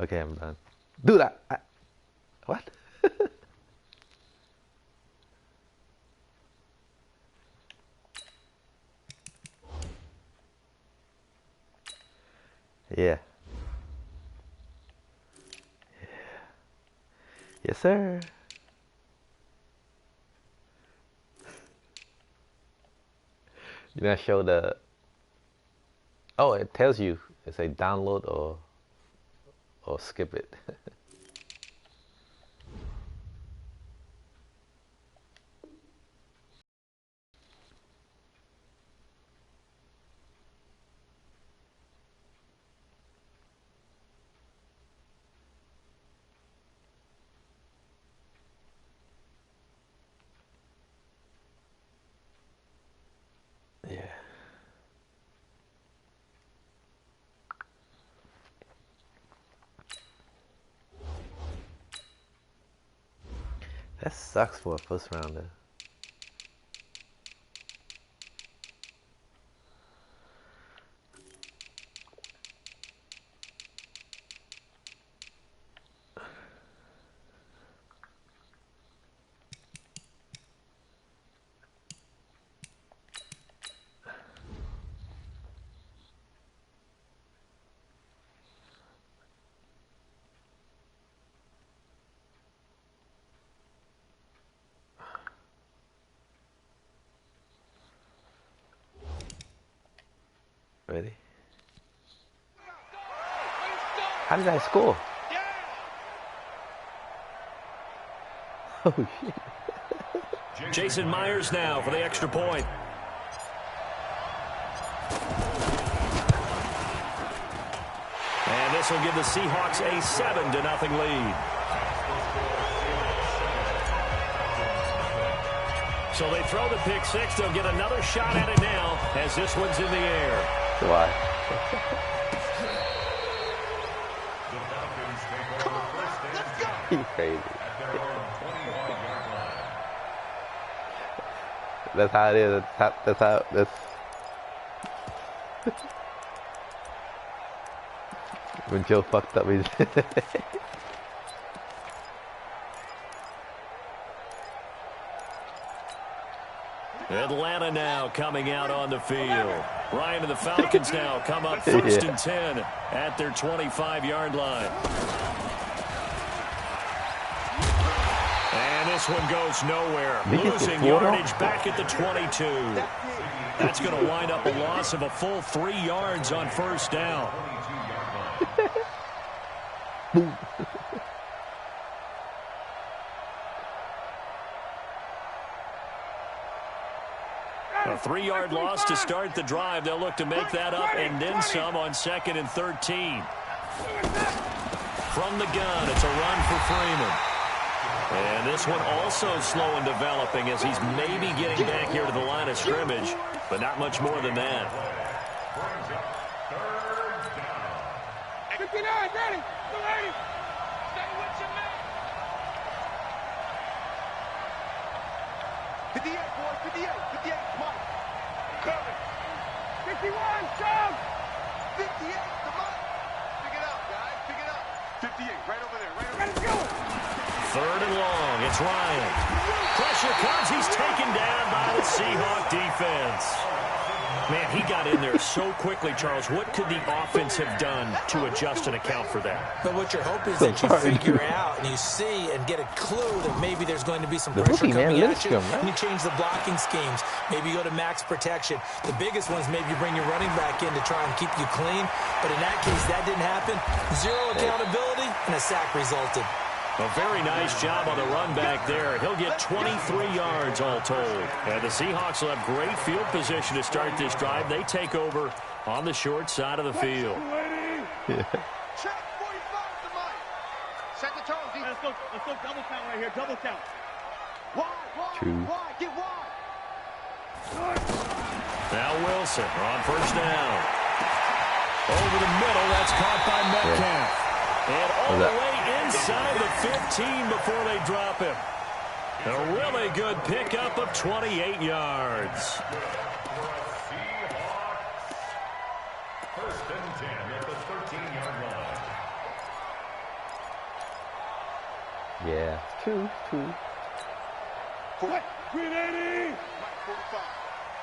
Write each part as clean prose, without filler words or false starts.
Okay, I'm done. Dude, what? Yeah. Yes, sir. You're gonna show the. Oh, it tells you. It say download or skip it. Yeah. That sucks for a first rounder. Ready? How did I score? Oh shit. Jason Myers now for the extra point. And this will give the Seahawks a 7-0 lead. So they throw the pick six. They'll get another shot at it now as this one's in the air. Why? You crazy. That's how it is. That's how. When Joe fucked up, he's. Atlanta now coming out on the field. Ryan and the Falcons now come up first and 10 at their 25-yard line. And this one goes nowhere. Losing yardage back at the 22. That's going to wind up a loss of a full 3 yards on first down. A 3-yard loss to start the drive. They'll look to make that up and then some on 2nd and 13. From the gun, it's a run for Freeman. And this one also slow in developing as he's maybe getting back here to the line of scrimmage, but not much more than that. 59, ready, ready. Stay with your man. 58, boy, 58, 58, come on. Cover. 51, jump. 58, come on. Pick it up, guys, pick it up. 58, right over there, right over there. Let's go. 3rd and long, it's Ryan. Pressure comes, he's taken down by the Seahawk defense. Man, he got in there so quickly, Charles. What could the offense have done to adjust and account for that? But what your hope is that you figure out and you see and get a clue that maybe there's going to be some pressure coming at you. And you change the blocking schemes. Maybe you go to max protection. The biggest ones, maybe you bring your running back in to try and keep you clean. But in that case, that didn't happen. 0 accountability, and a sack resulted. A very nice job on the run back there. He'll get 23 yards all told. And the Seahawks will have great field position to start this drive. They take over on the short side of the field. Yeah. Check 45 to Mike. Set the tone, D. Let's go double count right here. Double count. Wide, get wide. Now Wilson on first down. Over the middle, that's caught by Metcalf. Yeah. And all the way inside the 15 before they drop him. A really good pickup of 28 yards. First and 10 at the 13-yard line. Yeah, true. What? 380! Mike, 45.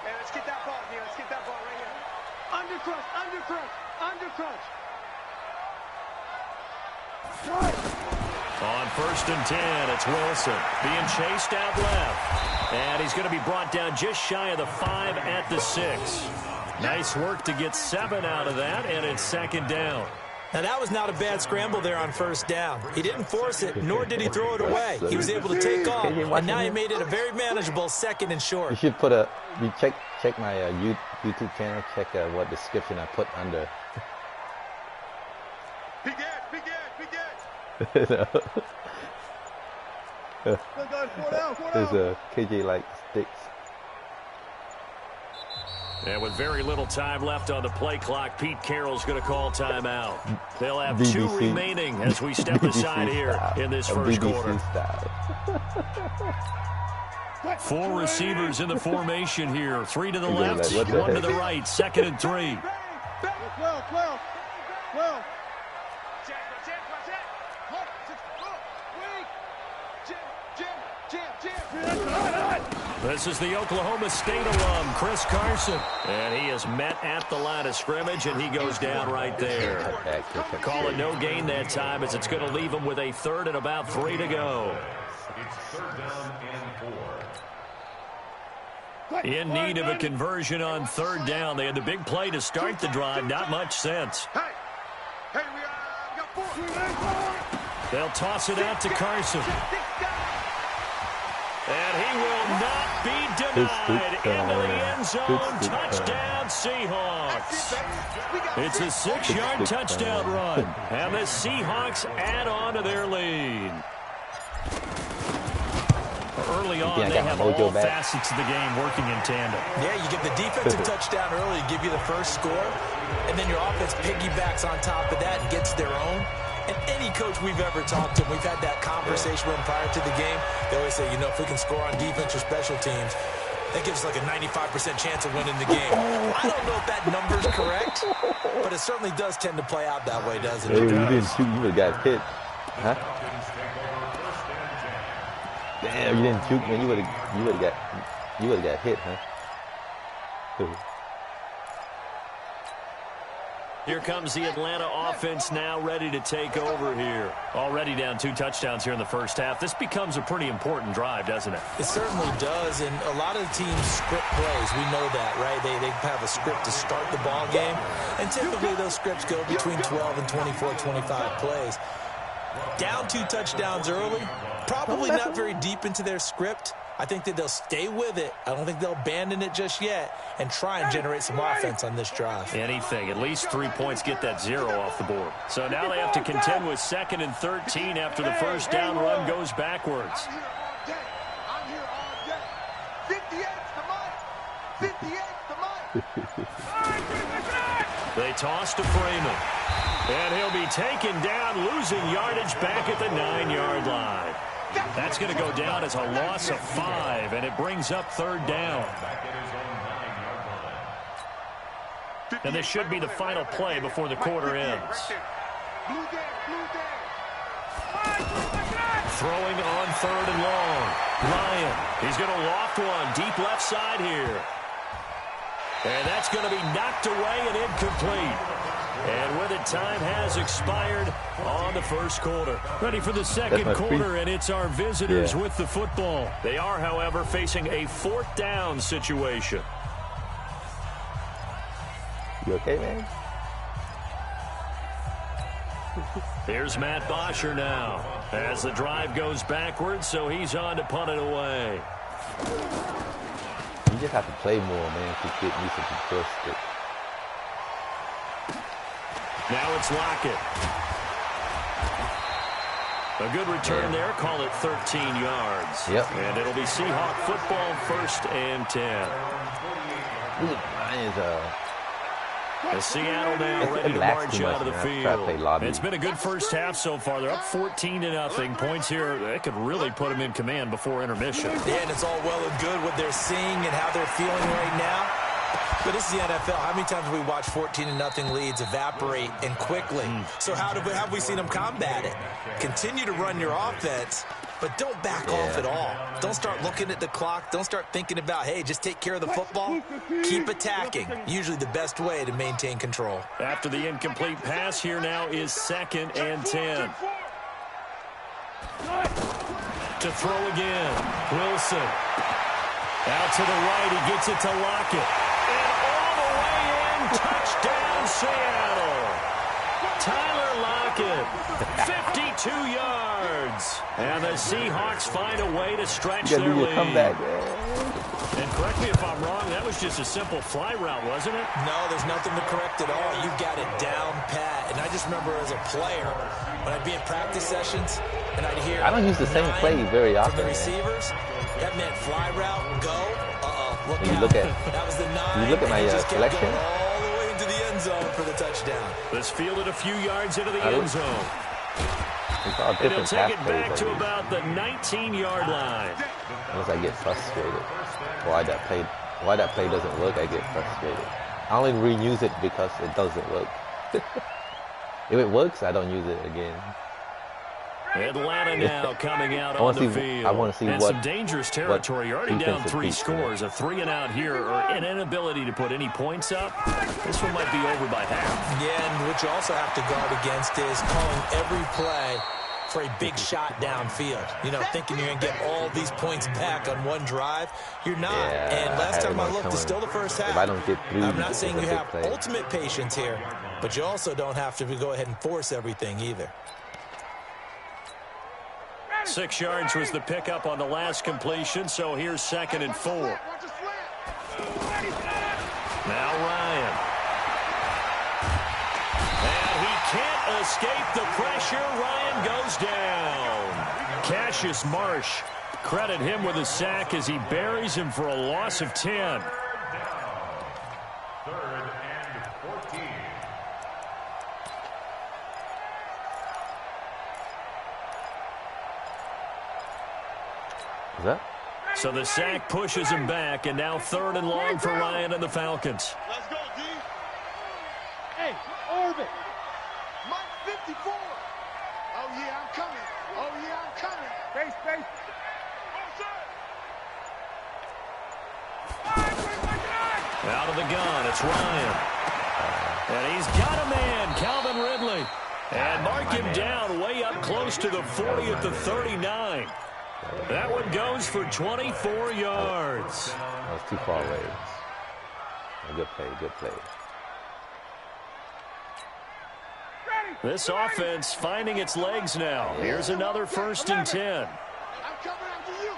Hey, let's get that ball here. Let's get that ball right here. Under crunch. On 1st and 10, it's Wilson being chased out left. And he's going to be brought down just shy of the 5 at the 6. Nice work to get 7 out of that, and it's 2nd down. Now, that was not a bad scramble there on 1st down. He didn't force it, nor did he throw it away. He was able to take off, and now he made it a very manageable 2nd and short. You should put you check my YouTube channel, check what description I put under. Be good. There's KJ like sticks. And with very little time left on the play clock, Pete Carroll's going to call timeout. They'll have BBC, 2 remaining as we step aside here in this first quarter. 4 receivers in the formation here. 3 to the left, 1 to the right. 2nd and 3. 12. This is the Oklahoma State alum, Chris Carson. And he is met at the line of scrimmage, and he goes down right there. Call it no gain that time, as it's going to leave him with a 3rd and about 3 to go. It's 3rd down and 4. In need of a conversion on 3rd down. They had the big play to start the drive. Not much sense. We got 4. They'll toss it out to Carson. And he will not be denied into the end zone. Touchdown, Seahawks. It's a 6-yard touchdown run. And the Seahawks add on to their lead. Early on, they have all facets of the game working in tandem. Yeah, you get the defensive touchdown early to give you the first score, and then your offense piggybacks on top of that and gets their own. And any coach we've ever talked to, we've had that conversation with them prior to the game. They always say, if we can score on defense or special teams, that gives us like a 95% chance of winning the game. I don't know if that number's correct, but it certainly does tend to play out that way, doesn't it? You didn't shoot, you would have got hit. Huh? Damn, you didn't shoot, man. You would have got hit, huh? Here comes the Atlanta offense now ready to take over here. Already down 2 touchdowns here in the first half. This becomes a pretty important drive, doesn't it? It certainly does, and a lot of the teams script plays. We know that, right? They have a script to start the ball game, and typically those scripts go between 12 and 24, 25 plays. Down 2 touchdowns early, probably not very deep into their script. I think that they'll stay with it. I don't think they'll abandon it just yet and try and generate some offense on this drive. Anything. At least 3 points, get that 0 off the board. So now they have to contend with 2nd and 13 after the first down run goes backwards. I'm here all day. 58's the money. 58's the money. They toss to Freeman. And he'll be taken down, losing yardage back at the 9-yard line. That's going to go down as a loss of 5, and it brings up 3rd down. And this should be the final play before the quarter ends. Throwing on 3rd and long. Ryan, he's going to loft one deep left side here. And that's going to be knocked away and incomplete. And with it, time has expired on the first quarter. Ready for the second quarter, and it's our visitors with the football. They are, however, facing a 4th down situation. You okay, man? Here's Matt Bosher now as the drive goes backwards, so he's on to punt it away. You just have to play more, man, to get used to the first stick. Now it's Lockett. A good return there. Call it 13 yards. Yep. And it'll be Seahawk football, 1st and 10. The Seattle now ready to march out of the field. It's been a good first half so far. They're up 14-0. Points here, that could really put them in command before intermission. Yeah, and it's all well and good what they're seeing and how they're feeling right now. But this is the NFL. How many times have we watched 14-0 leads evaporate and quickly? So how have we seen them combat it? Continue to run your offense, but don't back off at all. Don't start looking at the clock. Don't start thinking about, hey, just take care of the football. Keep attacking. Usually the best way to maintain control. After the incomplete pass, here now is 2nd and 10. To throw again. Wilson. Out to the right. He gets it to Lockett. And all the way in. Touchdown, Seattle. Tyler Lockett. 52 yards. And the Seahawks find a way to stretch their lead. Comeback, and correct me if I'm wrong, that was just a simple fly route, wasn't it? No, there's nothing to correct at all. You've got it down pat. And I just remember as a player, when I'd be in practice sessions, and I'd hear I don't use the same play very often. From the receivers, that meant fly route, go. Look out. That was the 9. You look at my selection. All the way into the end zone for the touchdown. Let's field it a few yards into the end zone. And he'll take it back to about the 19-yard line. Unless I get frustrated. Why that play doesn't work, I get frustrated. I only reuse it because it doesn't work. If it works, I don't use it again. Atlanta now coming out on the field. I want to see and some dangerous territory. You're already down 3 scores. A 3-and-out here, or an inability to put any points up. This one might be over by half. Yeah, and what you also have to guard against is calling every play for a big shot downfield. You know, thinking you're going to get all these points back on one drive. You're not. Yeah, and last time I looked, it's still the first half. If I don't get through, I'm not saying you have ultimate patience here, but you also don't have to go ahead and force everything either. 6 yards was the pickup on the last completion, so here's 2nd and 4. Now Ryan. And he can't escape the pressure. Ryan goes down. Cassius Marsh, credit him with a sack as he buries him for a loss of 10. 3rd and 14. Is that? So the sack pushes him back, and now 3rd and long for Ryan and the Falcons. Let's go, D. Hey, Orbit. Mike 54. Oh, yeah, I'm coming. Oh, yeah, I'm coming. Base. Out of the gun, it's Ryan. And he's got a man, Calvin Ridley. And mark him down way up close to the 40 at the 39. That one goes for 24 yards. That was too far away. Good play. This offense finding its legs now. Here's another 1st and 10. I'm coming after you.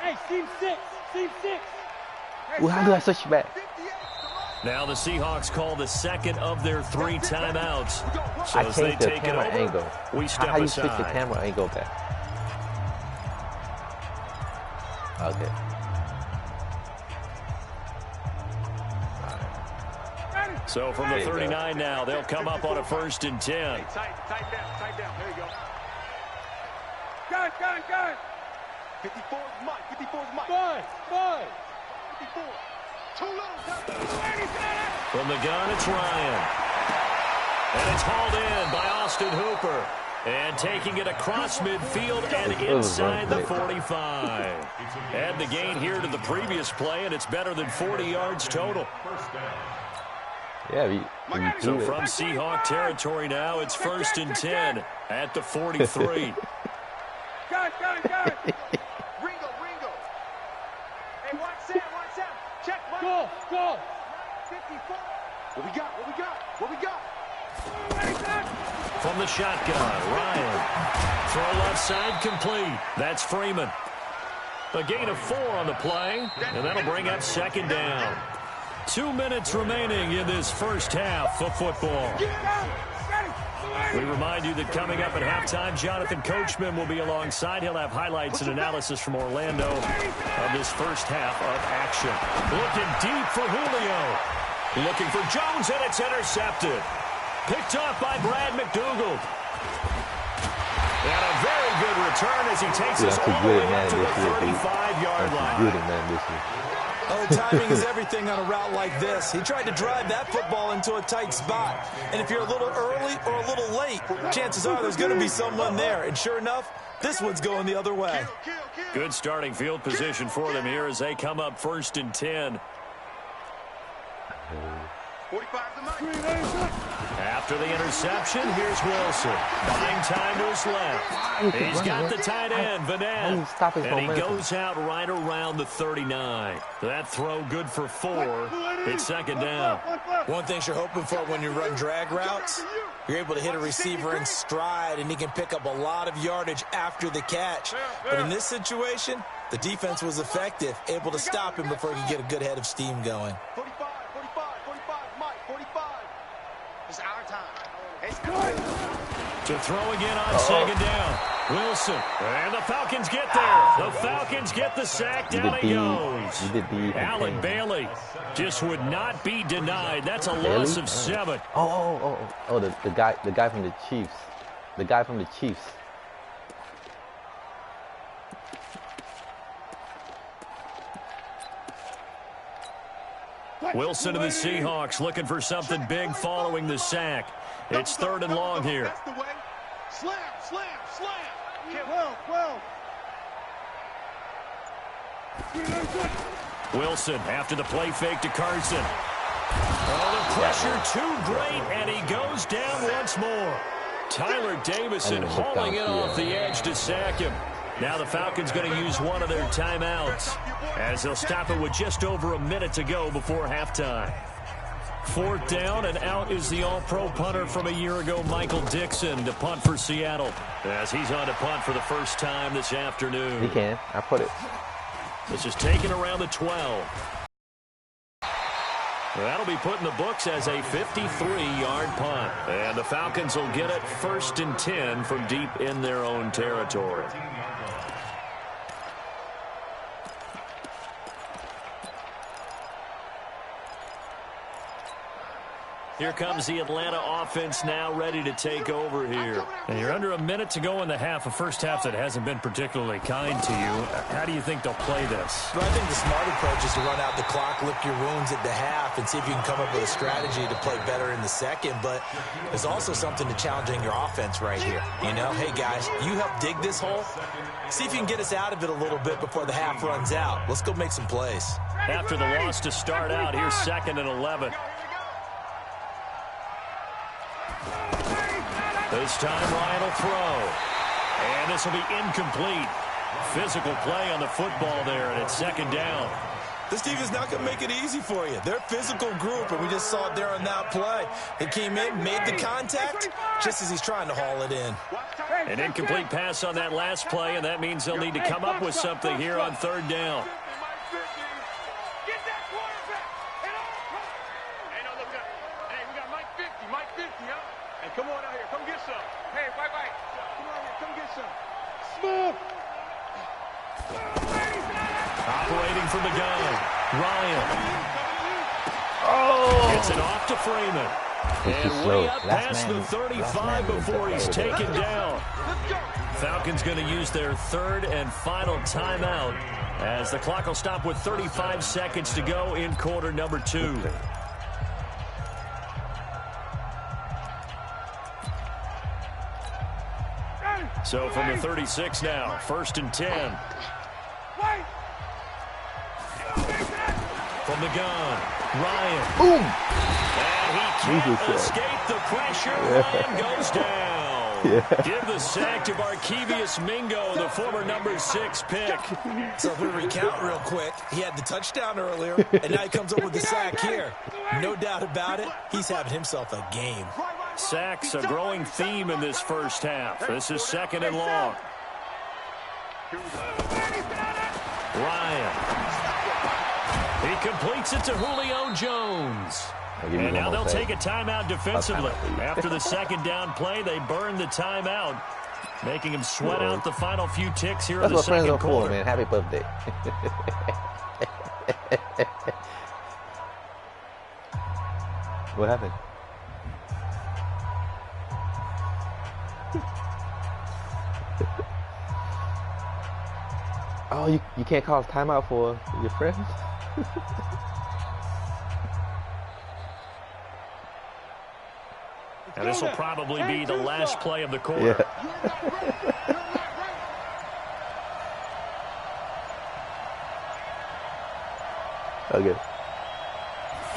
Hey, Team 6. Ooh, how do I switch back? Now the Seahawks call the 2nd of their 3 timeouts. So I as they changed the take it camera over, angle. we step How do you aside. switch the camera angle back? Okay. So from the 39 now, they'll come up on a 1st and 10. Tighten down. There you go. Gun. 54 is Mike. 5. 54. Too low. From the gun, it's Ryan. And it's hauled in by Austin Hooper. And taking it across midfield and inside the 45. Add the gain here to the previous play, and it's better than 40 yards total. Yeah, so from Seahawk territory now, it's 1st and 10 at the 43. Gun. Ringo. Hey, watch Sam. Check, Mike. Go. 54. What we got? From the shotgun, Ryan. Throw left side complete. That's Freeman. A gain of 4 on the play, and that'll bring up 2nd down. 2 minutes remaining in this first half of football. We remind you that coming up at halftime, Jonathan Coachman will be alongside. He'll have highlights and analysis from Orlando of this first half of action. Looking deep for Julio. Looking for Jones, and it's intercepted. Picked off by Brad McDougald. And a very good return as he takes us all the way up to the 35-yard line. Oh, timing is everything on a route like this. He tried to drive that football into a tight spot. And if you're a little early or a little late, chances are there's going to be someone there. And sure enough, this one's going the other way. Good starting field position for them here as they come up 1st and 10. 45 to Mike. After the interception, here's Wilson. Buying time to his left. He's got the tight end, Vanette. And he goes out right around the 39. That throw good for 4. It's 2nd down. One thing you're hoping for when you run drag routes, you're able to hit a receiver in stride, and he can pick up a lot of yardage after the catch. But in this situation, the defense was effective, able to stop him before he could get a good head of steam going. 45, 45, Mike, 45. It's our time. It's good. To throw again on 2nd down. Wilson. And the Falcons get there. The Falcons get the sack. Down he goes. Allen Bailey just would not be denied. That's a loss of 7. Oh, the guy from the Chiefs. The guy from the Chiefs. Wilson and the Seahawks looking for something big following the sack. It's 3rd and long here. That's the way. Slam, slam, slam. 12. Wilson after the play fake to Carson. Oh, the pressure too great, and he goes down once more. Tyler Davison hauling it off the edge to sack him. Now the Falcons going to use one of their timeouts as they'll stop it with just over a minute to go before halftime. 4th down, and out is the all-pro punter from a year ago, Michael Dixon, to punt for Seattle, as he's on to punt for the first time this afternoon. He can. I put it. This is taken around the 12. That'll be put in the books as a 53-yard punt. And the Falcons will get it 1st and 10 from deep in their own territory. Here comes the Atlanta offense now ready to take over here. And you're under a minute to go in the half, a first half that hasn't been particularly kind to you. How do you think they'll play this? Well, I think the smart approach is to run out the clock, lick your wounds at the half, and see if you can come up with a strategy to play better in the second. But there's also something to challenging your offense right here. You know, hey, guys, you help dig this hole. See if you can get us out of it a little bit before the half runs out. Let's go make some plays. After the loss to start out, here's 2nd and 11. This time Ryan will throw. And this will be incomplete. Physical play on the football there, and it's 2nd down. This team is not going to make it easy for you. They're a physical group, and we just saw it there on that play. They came in, made the contact, just as he's trying to haul it in. An incomplete pass on that last play, and that means they'll need to come up with something here on 3rd down. Come on out here. Come get some. Hey, bye-bye. Come on here. Come get some. Smooth. Operating from the gun. Ryan. Gets it off to Freeman. And way up past the 35 before he's taken down. Falcons going to use their 3rd and final timeout as the clock will stop with 35 seconds to go in quarter number 2. So from the 36 now, 1st and 10. From the gun, Ryan. Boom! And he can't escape the pressure. Ryan goes down. Give the sack to Barkevius Mingo, the former number 6 pick. So if we recount real quick, he had the touchdown earlier, and now he comes up with the sack here. No doubt about it, he's having himself a game. Sacks, a growing theme in this first half. This is 2nd and long. Ryan. He completes it to Julio Jones. And now they'll take a timeout defensively. After the 2nd down play, they burn the timeout, making him sweat out the final few ticks here in the second quarter. Man. Happy birthday. What happened? Oh, you can't call timeout for your friends? And this will probably be the last play of the quarter. Yeah. Okay.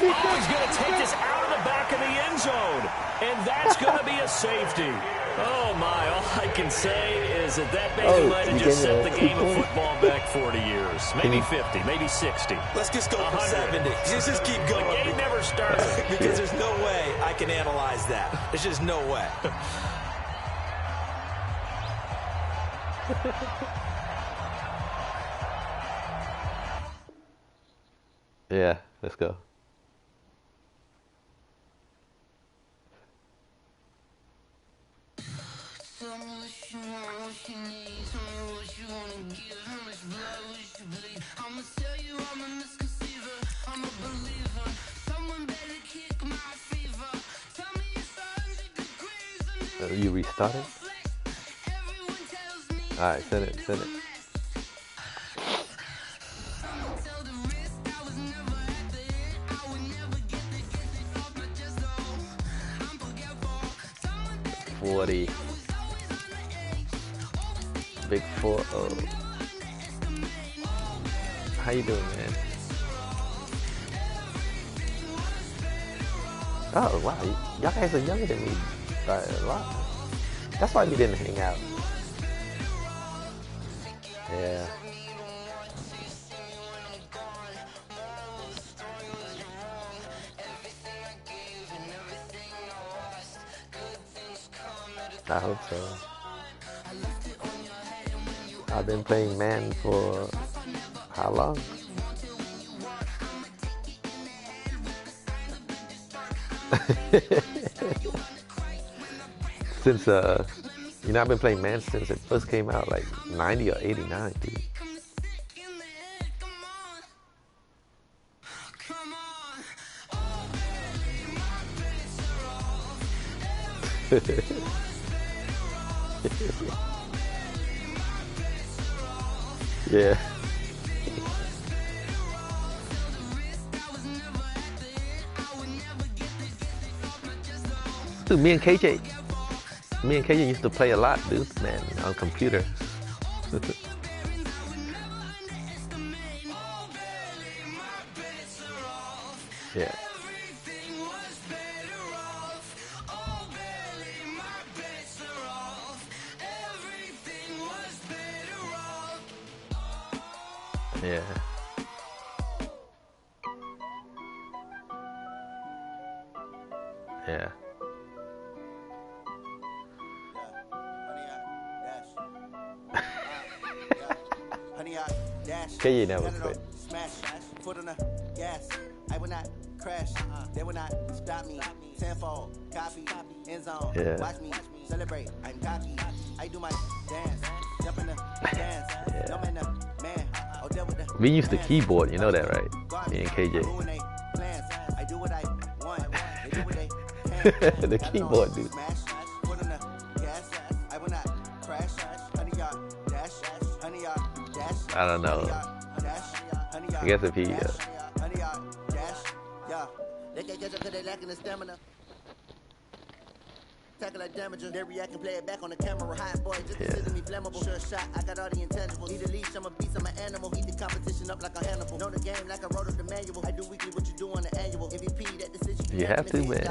Oh, he's going to take this out of the back of the end zone. And that's going to be a safety. Oh, my. All I can say is that baby might have just set the game of football back 40 years. Maybe 50, maybe 60. Let's just go for 70. Just keep going. The game never started. Because there's no way I can analyze that. There's just no way. Yeah, let's go. You restarted? Alright, send it. Big 4-0. How you doing, man? Oh wow, y'all guys are younger than me by a lot. That's why we didn't hang out. Yeah. I hope so. I've been playing man for how long? Since I've been playing man since it first came out, like 90 or 89, dude. Yeah. Dude, me and KJ used to play a lot, dude, man, on computer. Yeah. Yeah. Yeah. KJ never quit. Smash, foot on the gas. I will not crash. They will not stop me. Tenfold, copy, end zone. Yeah. Watch me celebrate. I'm cocky. I do my dance. Jump in the dance. Yeah. No man, man. Oh, deal with the We used the keyboard, you know that, right? Me and KJ. I do what I want. They do what they can. The keyboard, dude. Smash, foot on the gas. I will not crash. 100 yard dash. 100 yard dash. I don't know. I guess if he they can't catch up because they lacking the stamina. Tackle like damager. They react and play it back on the camera. Hot boy, just consider me flammable. Sure shot, I got all the intangibles. Need a leash, I'm a beast, I'm an animal. Eat the competition up like a Hannibal. Know the game like I wrote up the manual. I do weekly what you do on the annual. MVP, that decision. You have to, man.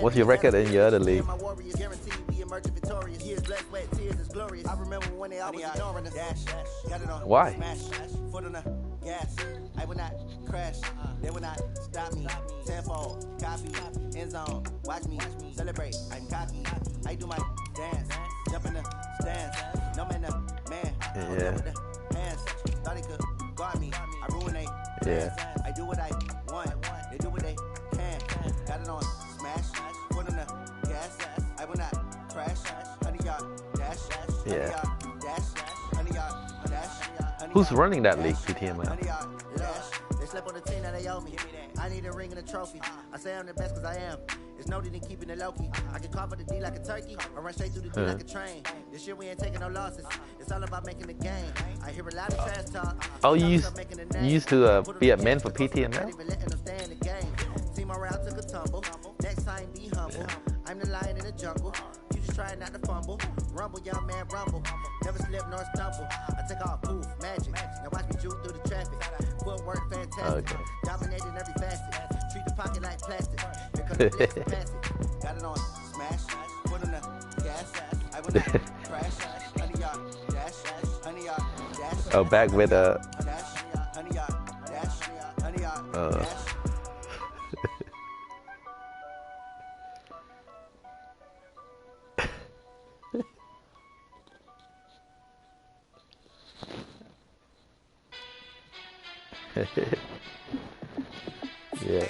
What's your record in your other league? My warriors guaranteed we emerge victorious. Years blessed, wet tears is glorious. I remember when they always ignoring us. Dash, got it on. Why? Smash, foot on the gas. I will not crash. They will not stop me. Tenfold, copy, end zone. Watch me celebrate. I'm cocky. I do my dance. Jump in the stands. No man, man. Yeah. Hands. Thought he could guard me. I ruin they. Yeah. I do what I want. They do what they can. Got it on. Smash. Foot on the gas. I will not crash. 100 yard dash. Yeah. Dash. 100 yard dash. Who's running that league, PTML? They slept on the team that they owe me. I need a ring and a trophy. I say I'm the best because I am. It's no need in keeping it low-key. I can carve up the D like a turkey or run straight through the D like a train. This year we ain't taking no losses. It's all about making the game. I hear a lot of trash talk. Oh, you used to be a man for PTML? See my route took a tumble. Next time be humble. I'm the lion in the jungle. You just try not to fumble. Rumble, young man, rumble. Never slip nor stumble. I take off, poof, magic. Now watch me juke through the traffic. Footwork fantastic. Dominating every facet. Treat the pocket like plastic. Here comes the blitz and pass it. Got it on smash. Put on the gas. I will not crash. Honey yard dash. Honey yard dash. Oh, back with a. Honey yard dash. Honey yard dash. Yeah.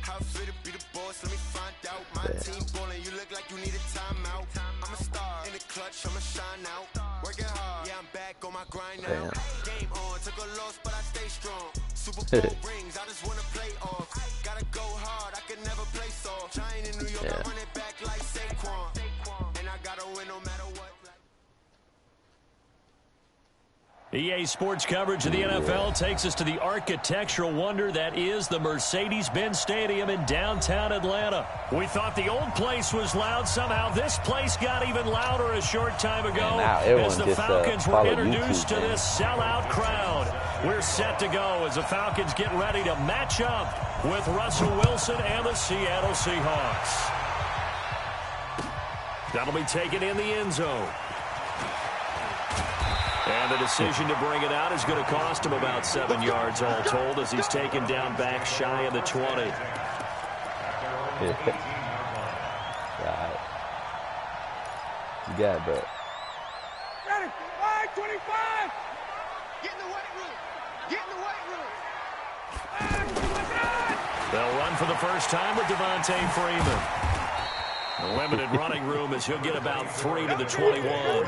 How fit to be the boss? Let me find out. My team ballin', you look like you need a timeout. I'm a star in the clutch, I'ma shine out. Working hard, yeah, I'm back on my grind now. Game on, took a loss, but I stay strong. Super Bowl rings, I just wanna play off. Gotta go hard, I can never play soft. Giant in New York, I run it back like Saquon. And I gotta win no matter what. EA Sports coverage of the NFL takes us to the architectural wonder that is the Mercedes-Benz Stadium in downtown Atlanta. We thought the old place was loud. Somehow this place got even louder a short time ago as the Falcons were introduced to this sellout crowd. We're set to go as the Falcons get ready to match up with Russell Wilson and the Seattle Seahawks. That'll be taken in the end zone. And the decision to bring it out is going to cost him about 7 yards all told as he's taken down back shy of the 20. Right. You got it, bro. Ready? 5:25. Get in the weight room. Get in the weight room. They'll run for the first time with Devontae Freeman. The limited running room as he'll get about 3 to the 21.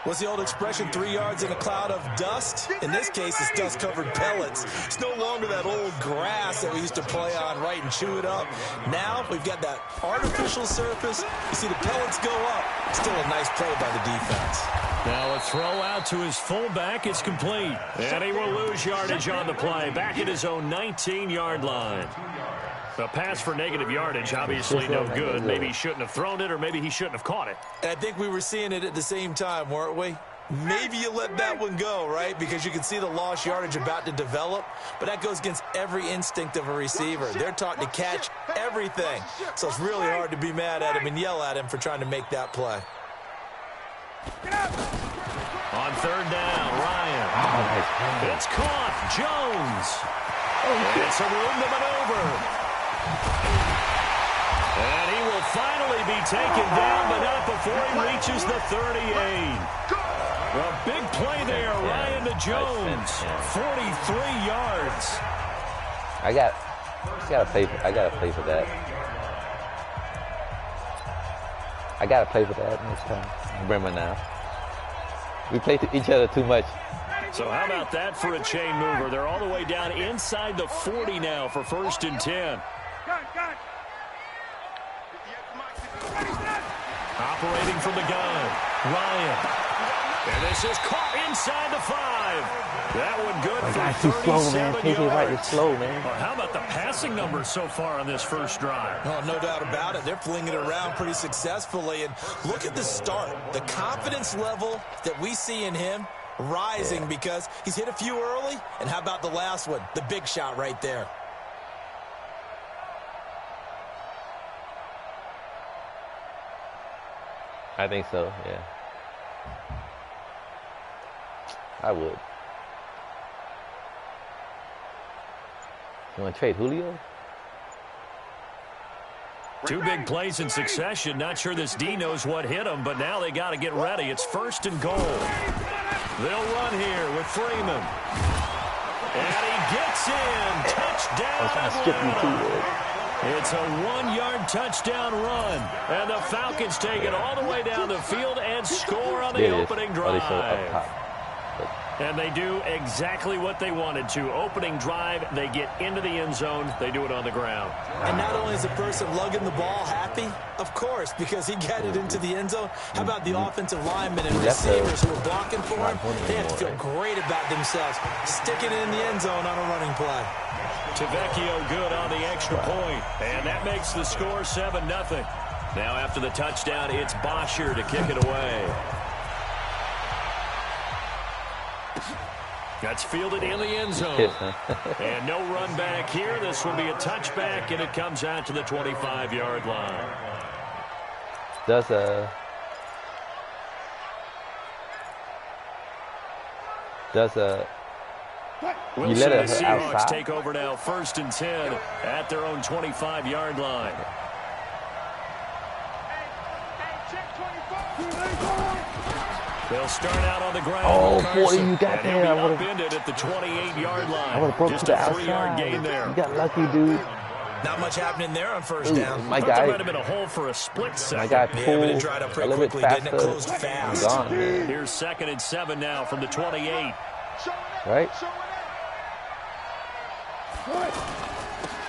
What's the old expression, 3 yards in a cloud of dust? In this case, it's dust-covered pellets. It's no longer that old grass that we used to play on, right, and chew it up. Now we've got that artificial surface. You see the pellets go up. Still a nice play by the defense. Now a throw out to his fullback. It's complete. And he will lose yardage on the play. Back at his own 19-yard line. A pass for negative yardage, obviously no good. Maybe he shouldn't have thrown it, or maybe he shouldn't have caught it. I think we were seeing it at the same time, weren't we? Maybe you let that one go, right? Because you can see the lost yardage about to develop. But that goes against every instinct of a receiver. They're taught to catch everything. So it's really hard to be mad at him and yell at him for trying to make that play. On third down, Ryan. It's caught. Jones. It's a room to maneuver. And he will finally be taken down, but not before he reaches the 38. A big play there, Ryan to Jones. 43 yards. I gotta pay for that. I gotta play for that next time. Remember now. We play each other too much. So how about that for a chain mover? They're all the way down inside the 40 now for 1st and 10. Operating from the gun, Ryan. And this is caught inside the 5. That one good for 37 yards. Right, slow, man. Well, how about the passing numbers so far on this first drive? Oh, no doubt about it. They're flinging it around pretty successfully. And look at the start. The confidence level that we see in him rising because he's hit a few early. And how about the last one? The big shot right there. I think so, yeah. I would. You want to trade Julio? 2 big plays in succession. Not sure this D knows what hit him, but now they got to get ready. It's 1st and goal. They'll run here with Freeman. And he gets in. Touchdown, Atlanta. It's a 1-yard touchdown run. And the Falcons take it all the way down the field and score on the opening drive. And they do exactly what they wanted to. Opening drive, they get into the end zone. They do it on the ground. And not only is the person lugging the ball happy, of course, because he got it into the end zone. How about the offensive linemen and receivers who are blocking for him? They have to feel great about themselves, sticking it in the end zone on a running play. Tavecchio good on the extra point, and that makes the score 7-0. Now after the touchdown, it's Bosher to kick it away. That's fielded in the end zone. And no run back here. This will be a touchback, and it comes out to the 25-yard line. Does you let it the Seahawks outside? take over now, 1st and 10 at their own 25-yard line. They'll start out on the ground. Oh, boy, you got there. I would have upended at the 28-yard line. I would have broke Just to the a 3-yard outside. gain there. You got lucky, dude. Not much happening there on first down. My Thought guy, there might have been a hole for a split second. my guy Yeah, but pulled it dried up a pretty little bit quickly, didn't faster. it? Closed fast. I'm gone, man. Here's 2nd and 7 now from the 28. Right?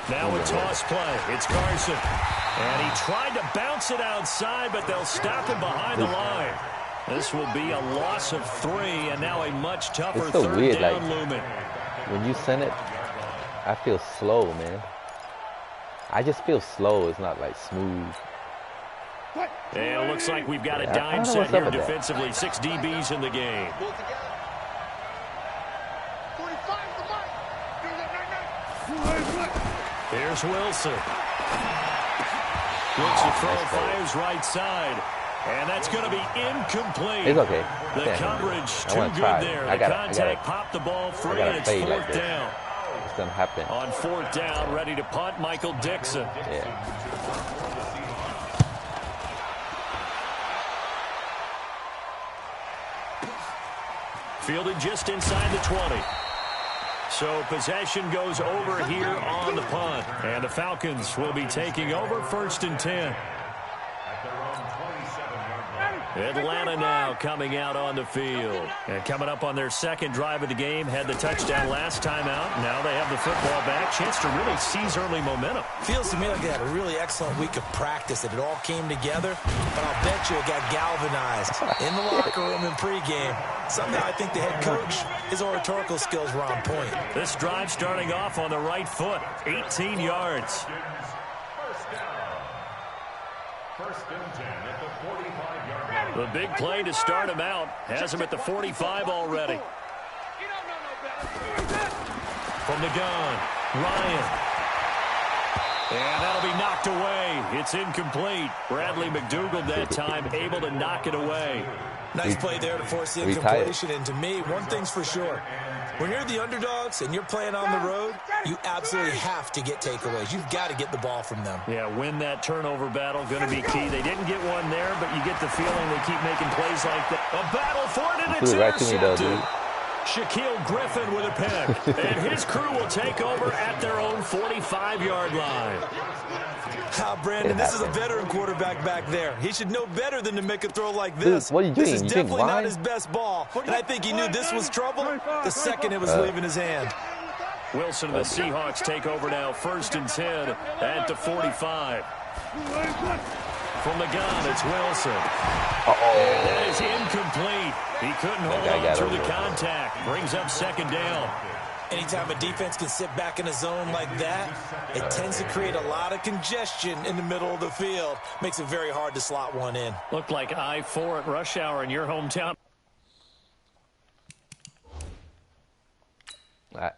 Now a toss play. It's Carson. And he tried to bounce it outside, but they'll stop him behind the line. This will be a loss of 3, and now a much tougher It's so 3rd weird, down like, looming. When you send it, I feel slow, man. I just feel slow. It's not like smooth. And it looks like we've got a Yeah, I dime don't know set what's up here with that. defensively. 6 DBs in the game. Here's Wilson. Looks to throw, fires right side. And that's going to be incomplete. It's okay. The Yeah, coverage I too wanna good try. there. I The gotta- contact popped the ball free, gotta and it's fade 4th like this. down. It's gonna happen. On 4th down, ready to punt, Michael Dixon. Yeah. Fielded just inside the 20. So possession goes over here on the punt. And the Falcons will be taking over 1st and 10. Atlanta now coming out on the field. And coming up on their 2nd drive of the game. Had the touchdown last time out. Now they have the football back. Chance to really seize early momentum. Feels to me like they had a really excellent week of practice, that it all came together. But I'll bet you it got galvanized in the locker room in pregame. Somehow I think the head coach, his oratorical skills were on point. This drive starting off on the right foot. 18 yards. First and 10 at the 45-yard line. The big play to start him out. Has him at the 45 already. From the gun, Ryan. And that'll be knocked away. It's incomplete. Bradley McDougald that time able to knock it away. Nice play there to force the incompletion. And to me, one thing's for sure. When you're the underdogs and you're playing on the road, you absolutely have to get takeaways. You've got to get the ball from them. Yeah, win that turnover battle. Going to be key. They didn't get one there, but you get the feeling they keep making plays like that. A battle for it, and it's Right to me, though, dude. Shaquille Griffin with a pick. And his crew will take over at their own 45-yard line. Brandon, this is a veteran quarterback back there. He should know better than to make a throw like this. Dude, what are you doing? This is You definitely think not why? his best ball. And I think he knew this was trouble the second it was leaving his hand. Wilson and the Seahawks take over now, 1st and 10 at the 45. From the gun, it's Wilson. And that is incomplete. He couldn't hold on through the contact. Brings up 2nd down. Anytime a defense can sit back in a zone like that, it tends to create a lot of congestion in the middle of the field. Makes it very hard to slot one in. Looked like I-4 at rush hour in your hometown.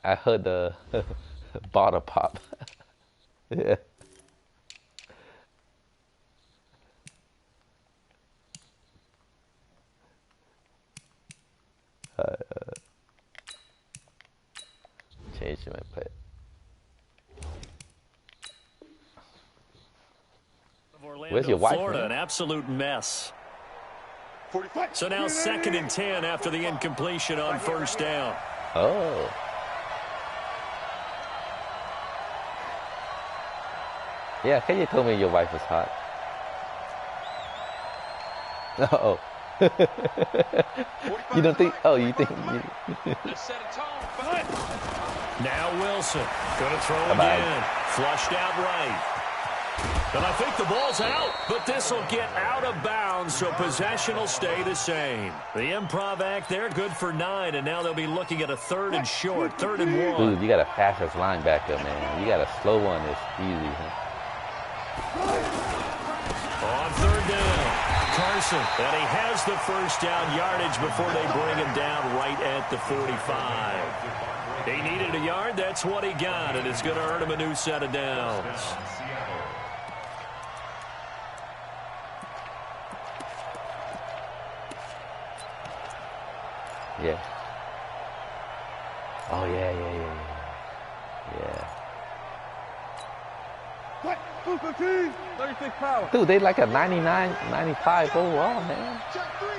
I heard the bottle pop. Yeah. Change my play. Where's your wife, Florida, man? an absolute mess. So now 2nd and 10 after the incompletion on 1st down. Oh. Yeah, can you tell me your wife is hot? Uh-oh. You don't think? Oh, you think? Now Wilson going to throw again. Flushed out right. And I think the ball's out, but this will get out of bounds, so possession will stay the same. The improv act there, good for 9, and now they'll be looking at a 3rd and short, 3rd and 1. Dude, you got a fastest linebacker, man. You got a slow one. It's easy, huh? On 3rd down, Carson, and he has the first down yardage before they bring him down right at the 45. He needed a yard. That's what he got, and it's going to earn him a new set of downs. Yeah. Oh, yeah. What? 215, 36 power. Dude, they like a 99, 95 overall, man. Check three.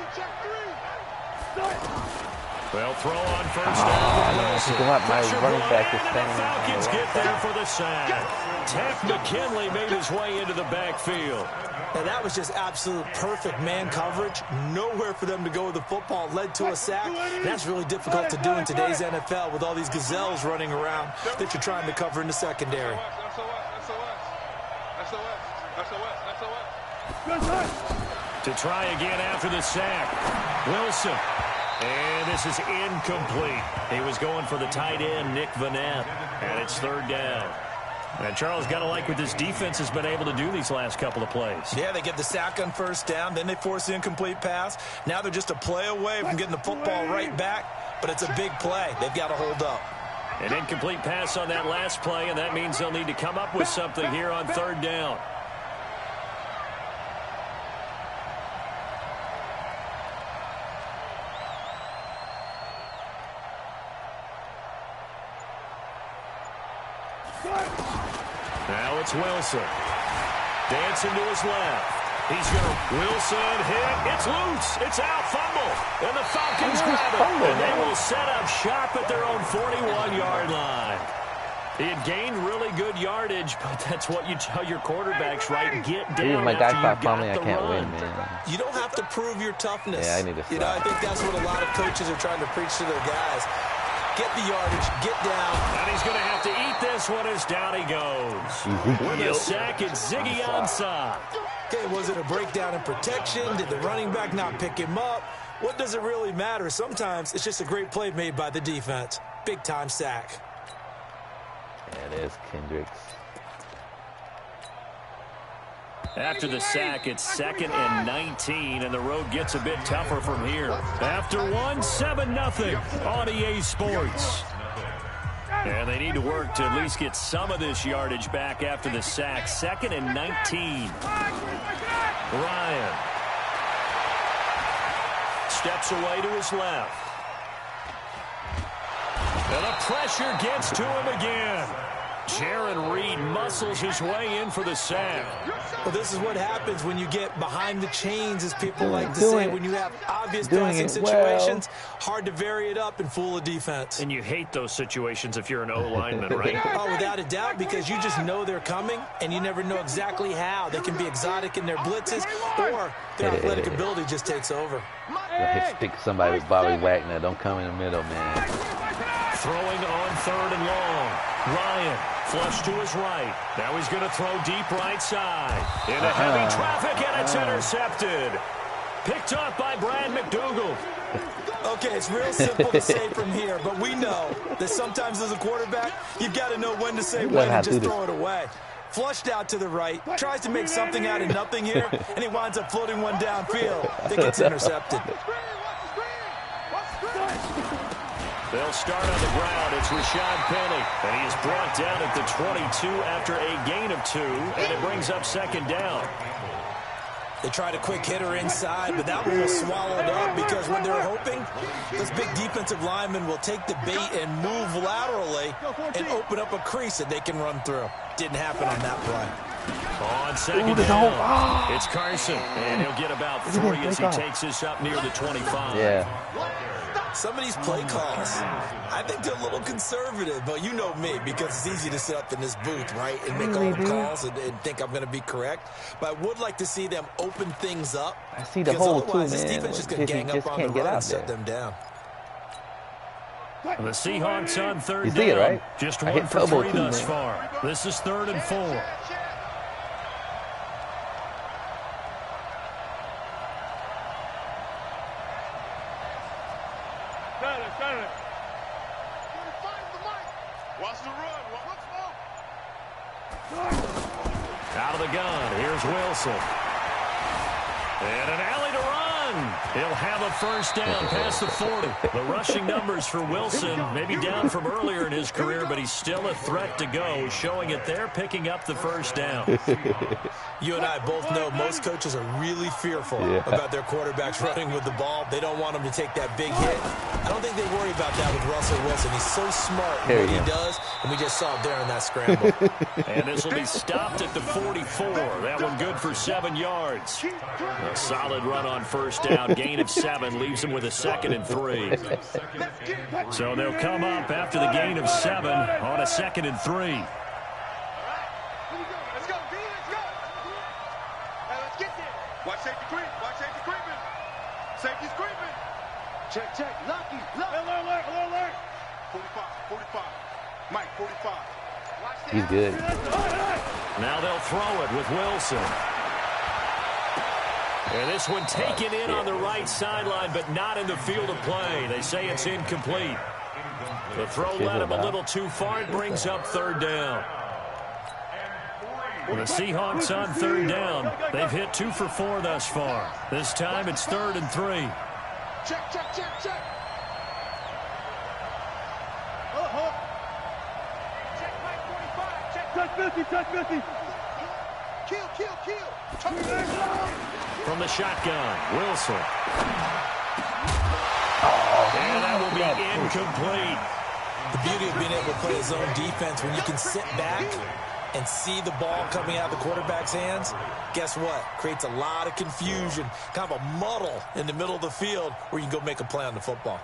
Well, throw on first down. Wilson. My running back is standing. The Falcons get there for the sack. Teff McKinley made his way into the backfield. And that was just absolute perfect man coverage. Nowhere for them to go with the football. Led to a sack. That's really difficult to do in today's NFL with all these gazelles running around that you're trying to cover in the secondary. To try again after the sack. Wilson. And this is incomplete. He was going for the tight end, Nick Vanette. And it's 3rd down. And Charles, got to like what this defense has been able to do these last couple of plays. Yeah, they get the sack on first down, then they force the incomplete pass. Now they're just a play away from getting the football right back, but it's a big play. They've got to hold up. An incomplete pass on that last play, and that means they'll need to come up with something here on 3rd down. Now it's Wilson. Dancing to his left. He's going to Wilson hit. It's loose. It's out. Fumble. And the Falcons grab it. And they will set up shop at their own 41-yard line. He had gained really good yardage, but that's what you tell your quarterbacks, right? Get down my guy after you got me, I the can't run. win, man. You don't have to prove your toughness. Yeah, I need to stop. I think that's what a lot of coaches are trying to preach to their guys. Get the yardage, get down. And he's going to have to eat this one as down he goes. With a sack, it's Ziggy Ansah. Okay, was it a breakdown in protection? Did the running back not pick him up? What does it really matter? Sometimes it's just a great play made by the defense. Big-time sack. Yeah, there's Kendricks. After the sack, it's 2nd and 19, and the road gets a bit tougher from here. After one, 7-0 on EA Sports. And they need to work to at least get some of this yardage back after the sack. 2nd and 19. Ryan steps away to his left. And the pressure gets to him again. Jaron Reed muscles his way in for the sack. Well, this is what happens when you get behind the chains, as people like to say. When you have obvious passing situations, hard to vary it up and fool a defense. And you hate those situations if you're an O-lineman, right? Oh, without a doubt, because you just know they're coming, and you never know exactly how. They can be exotic in their blitzes, or their athletic ability just takes over. Stick somebody with Bobby Wagner. Don't come in the middle, man. Throwing on 3rd and long. Ryan flush to his right. Now he's going to throw deep right side. Into heavy traffic, and it's intercepted. Picked off by Brad McDougald. Okay, it's real simple to say from here, but we know that sometimes as a quarterback, you've got to know when to say when and just throw it away. Flushed out to the right, tries to make something out of nothing here, and he winds up floating one downfield that gets intercepted. They'll start on the ground. It's Rashad Penny, and he is brought down at the 22 after a gain of 2, and it brings up 2nd down. They tried a quick hitter inside, but that one was swallowed up because what they're hoping, this big defensive lineman will take the bait and move laterally and open up a crease that they can run through. Didn't happen on that play. On 2nd down, it's Carson, and he'll get about 3 as he takes this up near the 25. Yeah. Some of these play calls, I think they're a little conservative, but you know me, because it's easy to sit up in this booth, right, and make all the calls and think I'm going to be correct. But I would like to see them open things up. I see the hole too, man. This defense just going to gang up on the run and shut them down. The Seahawks on third you down. See it, right? Just one for three thus far. This is 3rd and 4. Watch the run. Out of the gun. Here's Wilson. And an alley to run. He'll have a first down past the 40. The rushing numbers for Wilson maybe down from earlier in his career, but he's still a threat to go, showing it there, picking up the first down. You and I both know most coaches are really fearful about their quarterbacks running with the ball. They don't want them to take that big hit. I don't think they worry about that with Russell Wilson. He's so smart in what he does, and we just saw it there in that scramble. And this will be stopped at the 44. That one good for 7 yards. A solid run on first down. Gain of 7 leaves him with a 2nd and 3. So they'll come up after the gain of 7 on a 2nd and 3. Let's go, B, let's go. Hey, let's get there. Watch safety creep. Watch safety creeping. Safety's creeping. Check. Lucky. Alert. 45. Mike, 45. He's good. Now they'll throw it with Wilson. And this one taken in on the right sideline, but not in the field of play. They say it's incomplete. The throw led him a little too far. It brings up 3rd down. The Seahawks on 3rd down. They've hit 2 for 4 thus far. This time it's 3rd and 3. Check. Check Mike 45. Check. Touch 50. Kill. From the shotgun, Wilson. And that will be incomplete. The beauty of being able to play a zone defense when you can sit back and see the ball coming out of the quarterback's hands, guess what? Creates a lot of confusion, kind of a muddle in the middle of the field where you can go make a play on the football.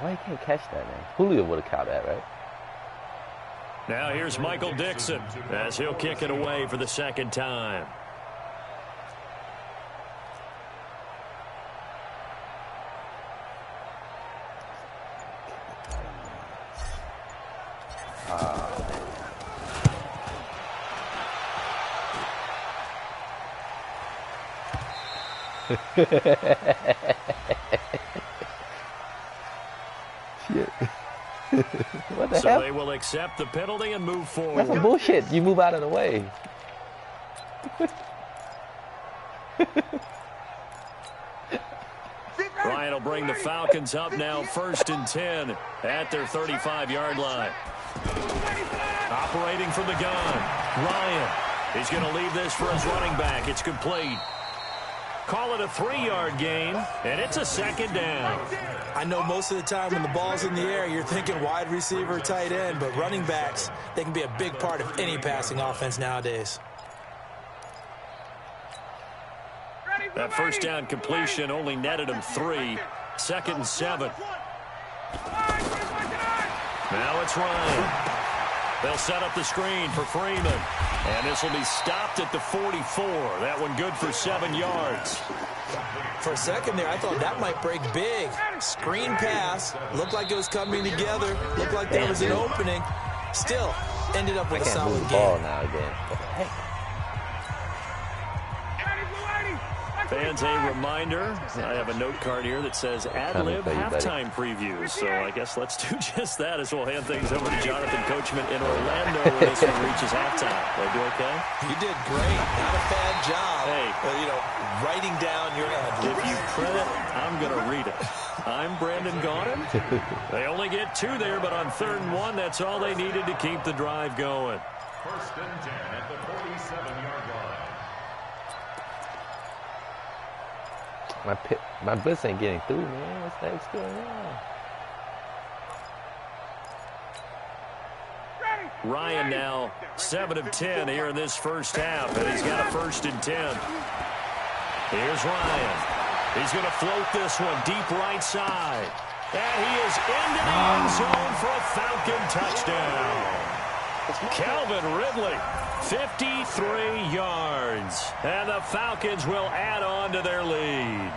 Why you can't catch that, man? Julio would have caught that, right? Now here's Michael Dixon as he'll kick it away for the 2nd time. Shit. What the so hell? They will accept the penalty and move forward. That's some bullshit. You move out of the way. Ryan will bring the Falcons up now 1st and 10 at their 35-yard line. Operating from the gun, Ryan. He's going to leave this for his running back. It's complete. Call it a 3-yard gain, and it's a 2nd down. I know most of the time when the ball's in the air, you're thinking wide receiver, tight end, but running backs, they can be a big part of any passing offense nowadays. That first down completion only netted him 3. 2nd and 7. Now it's Ryan. They'll set up the screen for Freeman. And this will be stopped at the 44. That one good for 7 yards. For a second there, I thought that might break big. Screen pass. Looked like it was coming together. Looked like there was an opening. Still, ended up with a solid game. Ball now again. Fans, a reminder, I have a note card here that says ad-lib halftime previews. So I guess let's do just that as we'll hand things over to Jonathan Coachman in Orlando when this one reaches halftime. Did I do okay? You did great. Not a bad job. Hey. But, you know, writing down your ad-libs. If you print it, I'm going to read it. I'm Brandon Gaudin. They only get 2 there, but on 3rd and 1, that's all they needed to keep the drive going. 1st and 10 at the 47-yard line. My blitz ain't getting through, man. What's the heck's going on? Ready. Ryan now 7 of 10 here in this first half, and he's got a 1st and 10. Here's Ryan. He's going to float this one deep right side. And he is into the end zone for a Falcon touchdown. Calvin Ridley, 53 yards. And the Falcons will add on to their lead.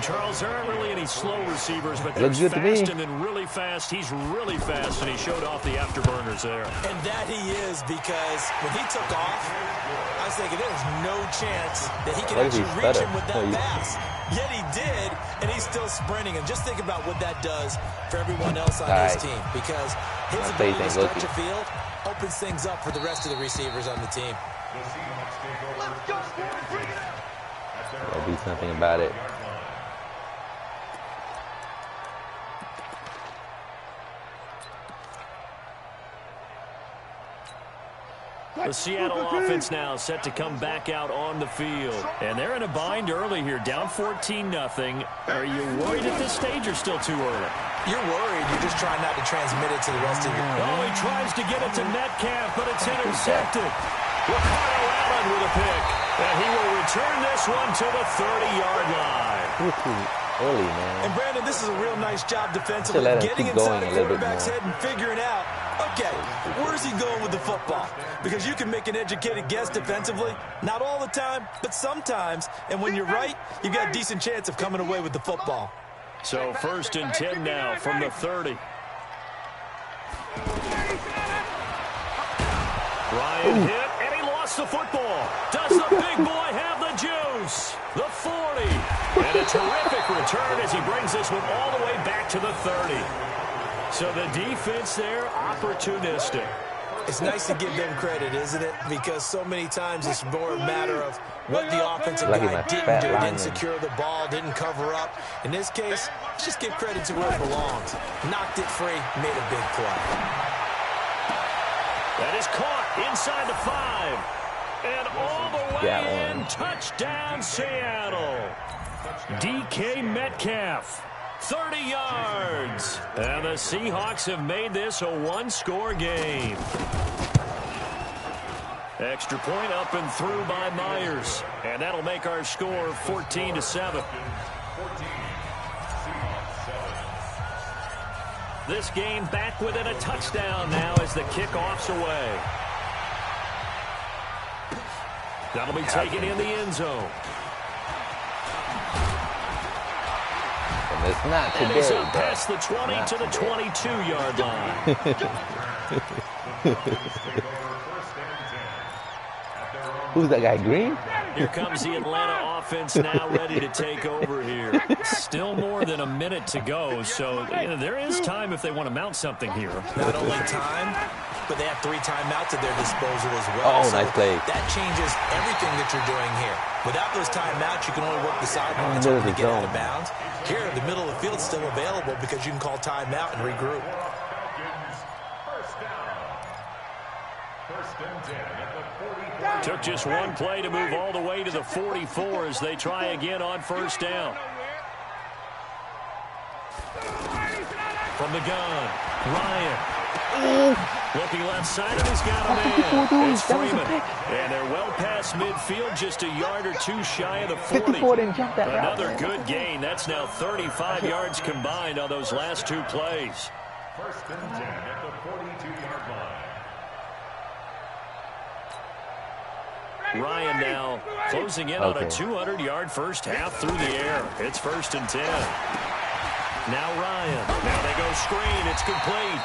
Charles, there aren't really any slow receivers, but there's fast and then really fast. He's really fast, and he showed off the afterburners there. And that he is, because when he took off, I was thinking there's no chance that he can actually reach him with that pass. Yet he did, and he's still sprinting. And just think about what that does for everyone else on his team, because his ability to stretch a field opens things up for the rest of the receivers on the team. Gotta do something about it. The Seattle offense now set to come back out on the field. And they're in a bind early here, down 14-0. Are you worried at this stage or still too early? You're worried. You're just trying not to transmit it to the rest of your... Oh, he tries to get it to Metcalf, but it's intercepted. Ricardo Allen with a pick. And he will return this one to the 30-yard line. Early, man. And Brandon, this is a real nice job defensively, getting inside the quarterback's head and figuring out, okay, where's he going with the football? Because you can make an educated guess defensively, not all the time, but sometimes. And when you're right, you've got a decent chance of coming away with the football. So 1st and 10 now from the 30. Ryan hit, and he lost the football. Does the big boy have the juice? The 40. And a terrific return as he brings this one all the way back to the 30. So the defense there, opportunistic. It's nice to give them credit, isn't it? Because so many times it's more a matter of what the offensive guy didn't do. Didn't secure the ball, didn't cover up. In this case, let's just give credit to where it belongs. Knocked it free, made a big play. That is caught inside the 5. And all the way in, touchdown Seattle. DK Metcalf, 30 yards. And the Seahawks have made this a one-score game. Extra point up and through by Myers. And that'll make our score 14-7. This game back within a touchdown now as the kickoff's away. That'll be taken in the end zone. And it's not today, and he's up past the 20 to the 22-yard line. Who's that guy, Green? Here comes the Atlanta offense now ready to take over here. Still more than a minute to go, so there is time if they want to mount something here. Not only time, but they have 3 timeouts at their disposal as well. Oh, nice play. That changes everything that you're doing here. Without those timeouts, you can only work the sidelines to get out of bounds. Here, the middle of the field is still available because you can call timeout and regroup. Took just one play to move all the way to the 44 as they try again on first down. From the gun, Ryan. Looking left side, and he's got a man. It's Freeman. And they're well past midfield, just a yard or two shy of the 40. Another good gain. That's now 35 yards combined on those last 2 plays. 1st and 10 at the 42-yard line. Ryan now closing in on a 200-yard first half through the air. It's 1st and 10. Now Ryan. Now they go screen. It's complete.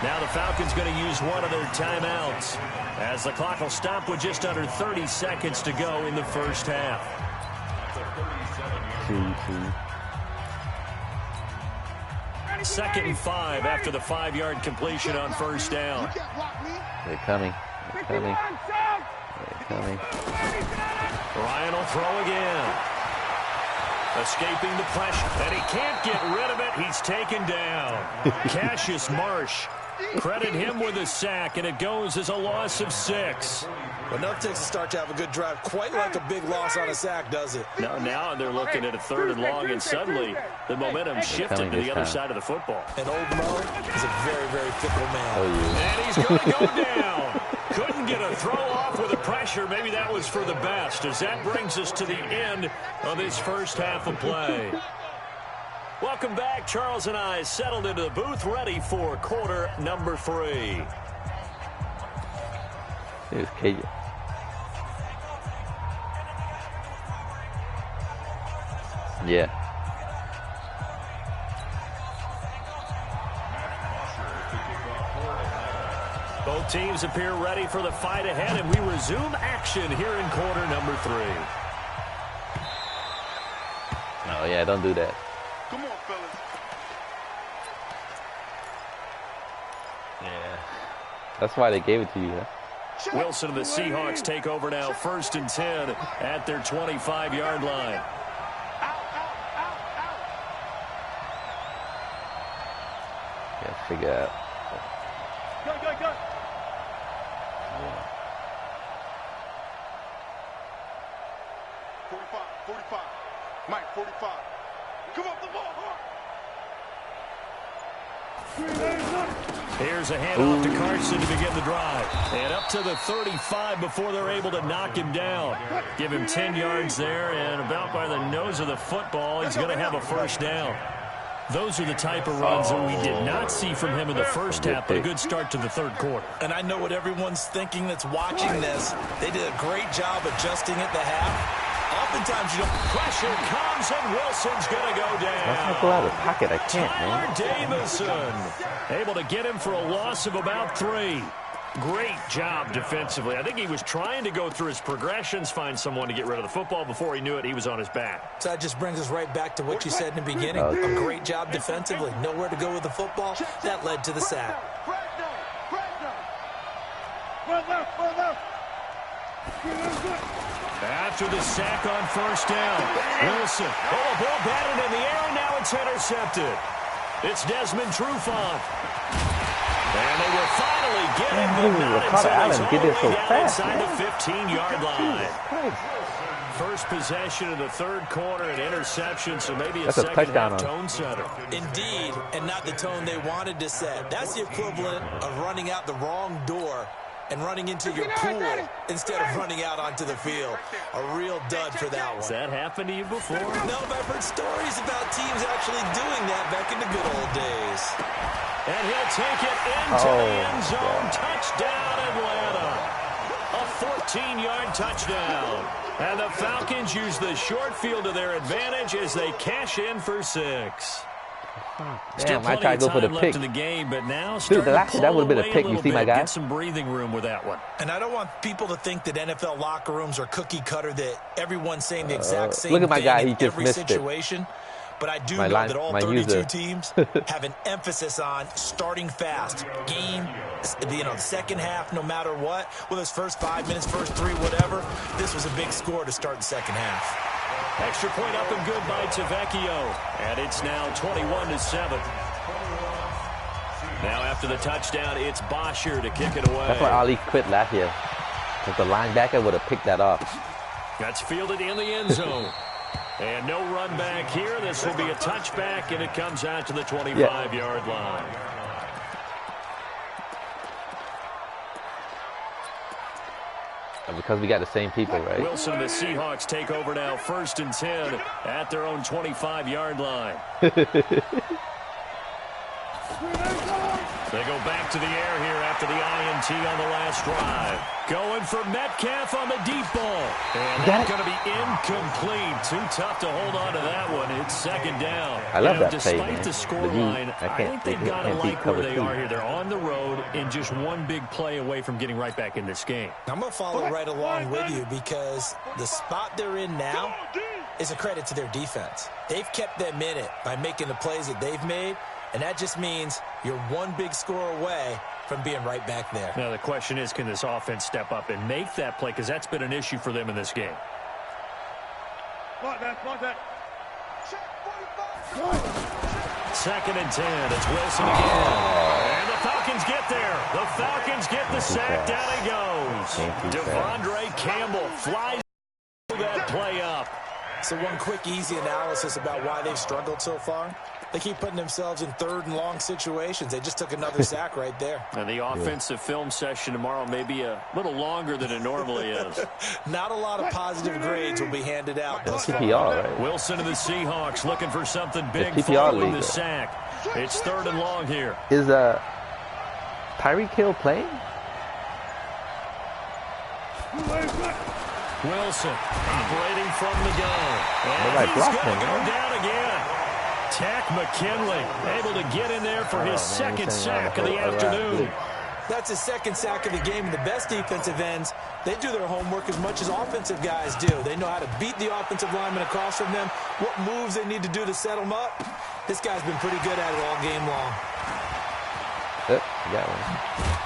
Now the Falcons going to use one of their timeouts as the clock will stop with just under 30 seconds to go in the first half. 2nd and 5 after the 5-yard completion on first down. They're coming. They're coming. They're coming. Ryan will throw again. Escaping the pressure, and he can't get rid of it. He's taken down. Cassius Marsh Credit him with a sack, and it goes as a loss of 6. Enough takes a start to have a good drive. Quite like a big loss on a sack, does it? Now they're looking at a 3rd and long, and suddenly the momentum shifted to the other side of the football. And old Mo is a very, very fickle man. And he's going to go down. Couldn't get a throw off with the pressure. Maybe that was for the best, as that brings us to the end of this first half of play. Welcome back. Charles and I settled into the booth, ready for quarter number 3. Here's KJ. Yeah. Both teams appear ready for the fight ahead, and we resume action here in quarter number 3. Oh, yeah, don't do that. Come on, fellas. Yeah. That's why they gave it to you, huh? Wilson and the Seahawks take over now, 1st and 10 at their 25-yard line. Yeah, figure out. Go. 45. Mike, 45. Come up the ball hard. Here's a handoff to Carson to begin the drive. And up to the 35 before they're able to knock him down. Give him 10 yards there, and about by the nose of the football, he's going to have a 1st down. Those are the type of runs that we did not see from him in the first half, but a good start to the 3rd quarter. And I know what everyone's thinking that's watching this. They did a great job adjusting at the half. Oftentimes, you don't. Pressure comes, and Wilson's going to go down. Let's not go out of the pocket. I can't, man. Davison able to get him for a loss of about 3. Great job defensively. I think he was trying to go through his progressions, find someone to get rid of the football. Before he knew it, he was on his back. So that just brings us right back to what you said in the beginning. A great job defensively. Nowhere to go with the football. That led to the sack. After the sack on 1st down, Wilson. Oh, ball batted in the air, and now it's intercepted. It's Desmond Trufant. And they will finally get him, but not until he's all the way down inside the 15-yard line. First possession of the 3rd quarter, an interception, so maybe a second-half tone setter. Indeed, and not the tone they wanted to set. That's the equivalent of running out the wrong door and running into your pool instead of running out onto the field. A real dud for that one. Has that happened to you before? No, but I've heard stories about teams actually doing that back in the good old days. And he'll take it into the end zone. Touchdown, Atlanta. A 14-yard touchdown. And the Falcons use the short field to their advantage as they cash in for 6. Damn, I tried to go for the pick. In the game, but now dude, that would have been a pick. You see my guy? Get some breathing room with that one. And I don't want people to think that NFL locker rooms are cookie cutter, that everyone's saying the exact same look at my thing guy. He in just every missed situation. But I do know that all 32 teams have an emphasis on starting fast. Game, the second half, no matter what. Well, those first 5 minutes, first 3, whatever. This was a big score to start the second half. Extra point up and good by Tavecchio. And it's now 21-7. Now after the touchdown, it's Bosher to kick it away. That's why Ali quit last year. Because the linebacker would have picked that off. That's fielded in the end zone. And no run back here. This will be a touchback, and it comes out to the 25-yard line. And because we got the same people, right? Wilson and the Seahawks take over now, 1st and 10 at their own 25-yard line. They go back to the air here after the INT on the last drive. Going for Metcalf on the deep ball. And that's going to be incomplete. Too tough to hold on to that one. It's 2nd down. I love that despite play, man. The scoreline, I think they've got to like where they are here. They're on the road and just one big play away from getting right back in this game. I'm going to follow right along with you because the spot they're in now is a credit to their defense. They've kept them in it by making the plays that they've made. And that just means you're one big score away from being right back there. Now, the question is, can this offense step up and make that play? Because that's been an issue for them in this game. Block that. 2nd and 10. It's Wilson again. And the Falcons get there. The Falcons get the sack. Down he goes. Devondre Campbell flies that play up. So one quick, easy analysis about why they've struggled so far. They keep putting themselves in 3rd and long situations. They just took another sack right there. And the offensive film session tomorrow may be a little longer than it normally is. Not a lot of positive grades will be handed out. It's PPR, right? Wilson and the Seahawks looking for something big PPR following league, the sack. It's 3rd and long here. Is Tyreek Hill playing? Wilson operating from the gun. And he's going to go down again. Tack McKinley able to get in there for his 2nd sack of the afternoon. That's his 2nd sack of the game. And the best defensive ends, they do their homework as much as offensive guys do. They know how to beat the offensive lineman across from them, what moves they need to do to set them up. This guy's been pretty good at it all game long. Got one.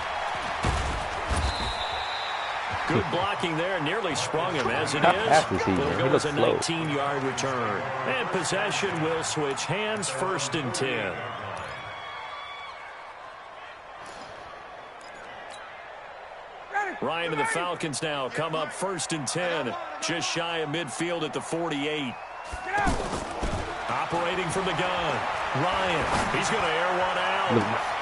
Good blocking there. Nearly sprung him as it is. There goes a 19-yard return. And possession will switch hands. 1st and 10. Ryan and the Falcons now come up 1st and 10. Just shy of midfield at the 48. Operating from the gun. Ryan. He's going to air one out.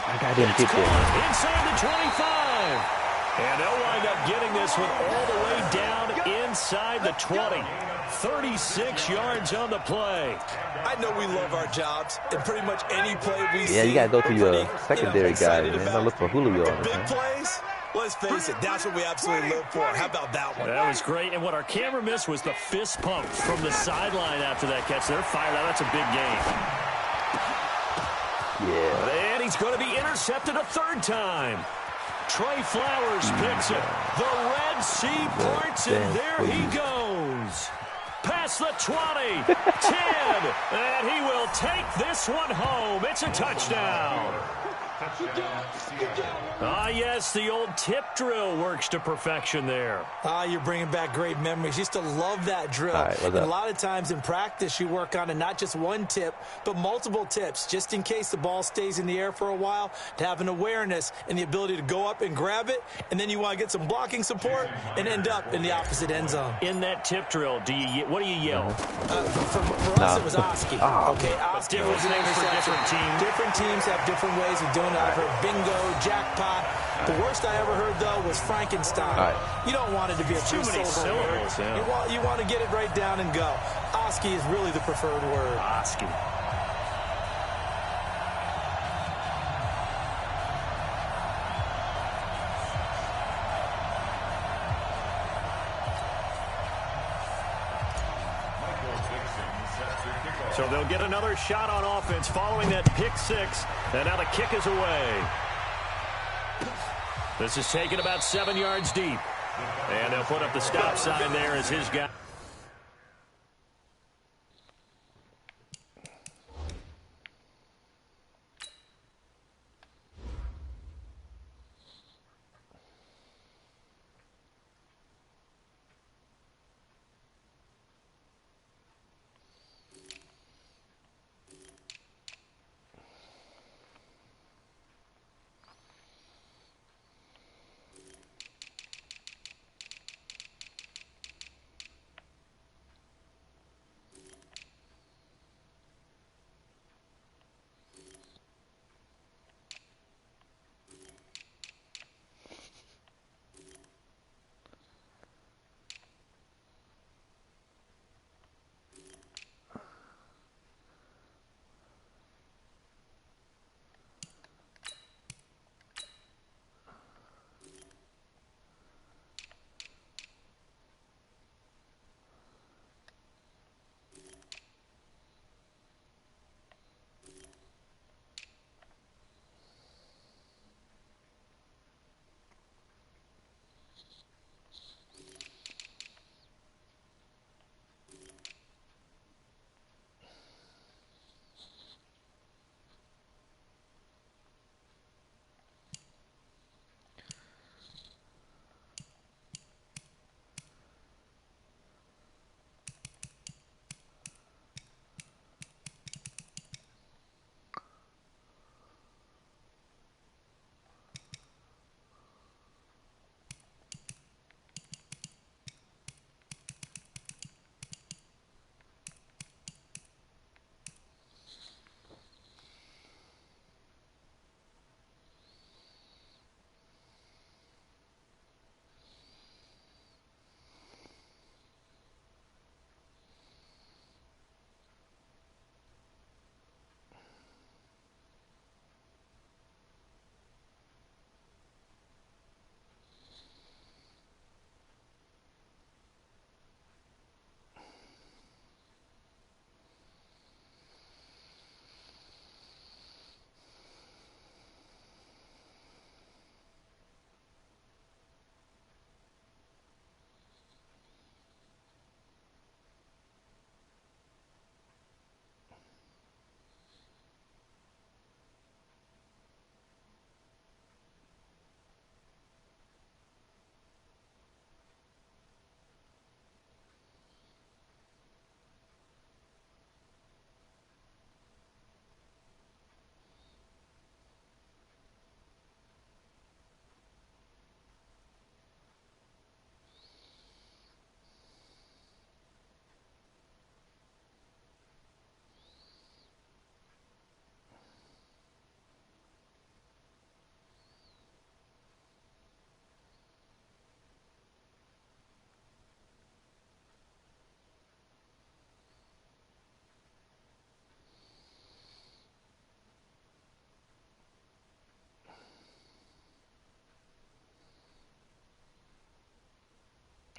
I got him get there. Inside the 25. And they'll wind up getting this one all the way down inside the 20. 36 yards on the play. I know we love our jobs, and pretty much any play we see. Yeah, you got to go to your secondary guy, man. Don't look for Julio. Big plays, let's face it, that's what we absolutely live for. How about that one? That was great. And what our camera missed was the fist pump from the sideline after that catch. They're fired out. That's a big game. Yeah. And he's going to be intercepted a 3rd time. Trey Flowers picks it. The Red Sea parts, and there he goes. Past the 20, 10, and he will take this one home. It's a touchdown. Ah, yes, the old tip drill works to perfection there. Ah, you're bringing back great memories. Used to love that drill. Right, and a lot of times in practice, you work on it, not just one tip, but multiple tips, just in case the ball stays in the air for a while, to have an awareness and the ability to go up and grab it, and then you want to get some blocking support and end up in the opposite end zone. In that tip drill, what do you yell? For us, it was Oski. Okay, Oski was an interception. Different teams have different ways of doing it. I've heard bingo, jackpot. The worst I ever heard, though, was Frankenstein. Right. You don't want it to be a too many syllables. Yeah. You want to get it right down and go. Oski is really the preferred word. Oski. So they'll get another shot on offense following that pick 6. And now the kick is away. This is taken about 7 yards deep. And they'll put up the stop sign there as his guy.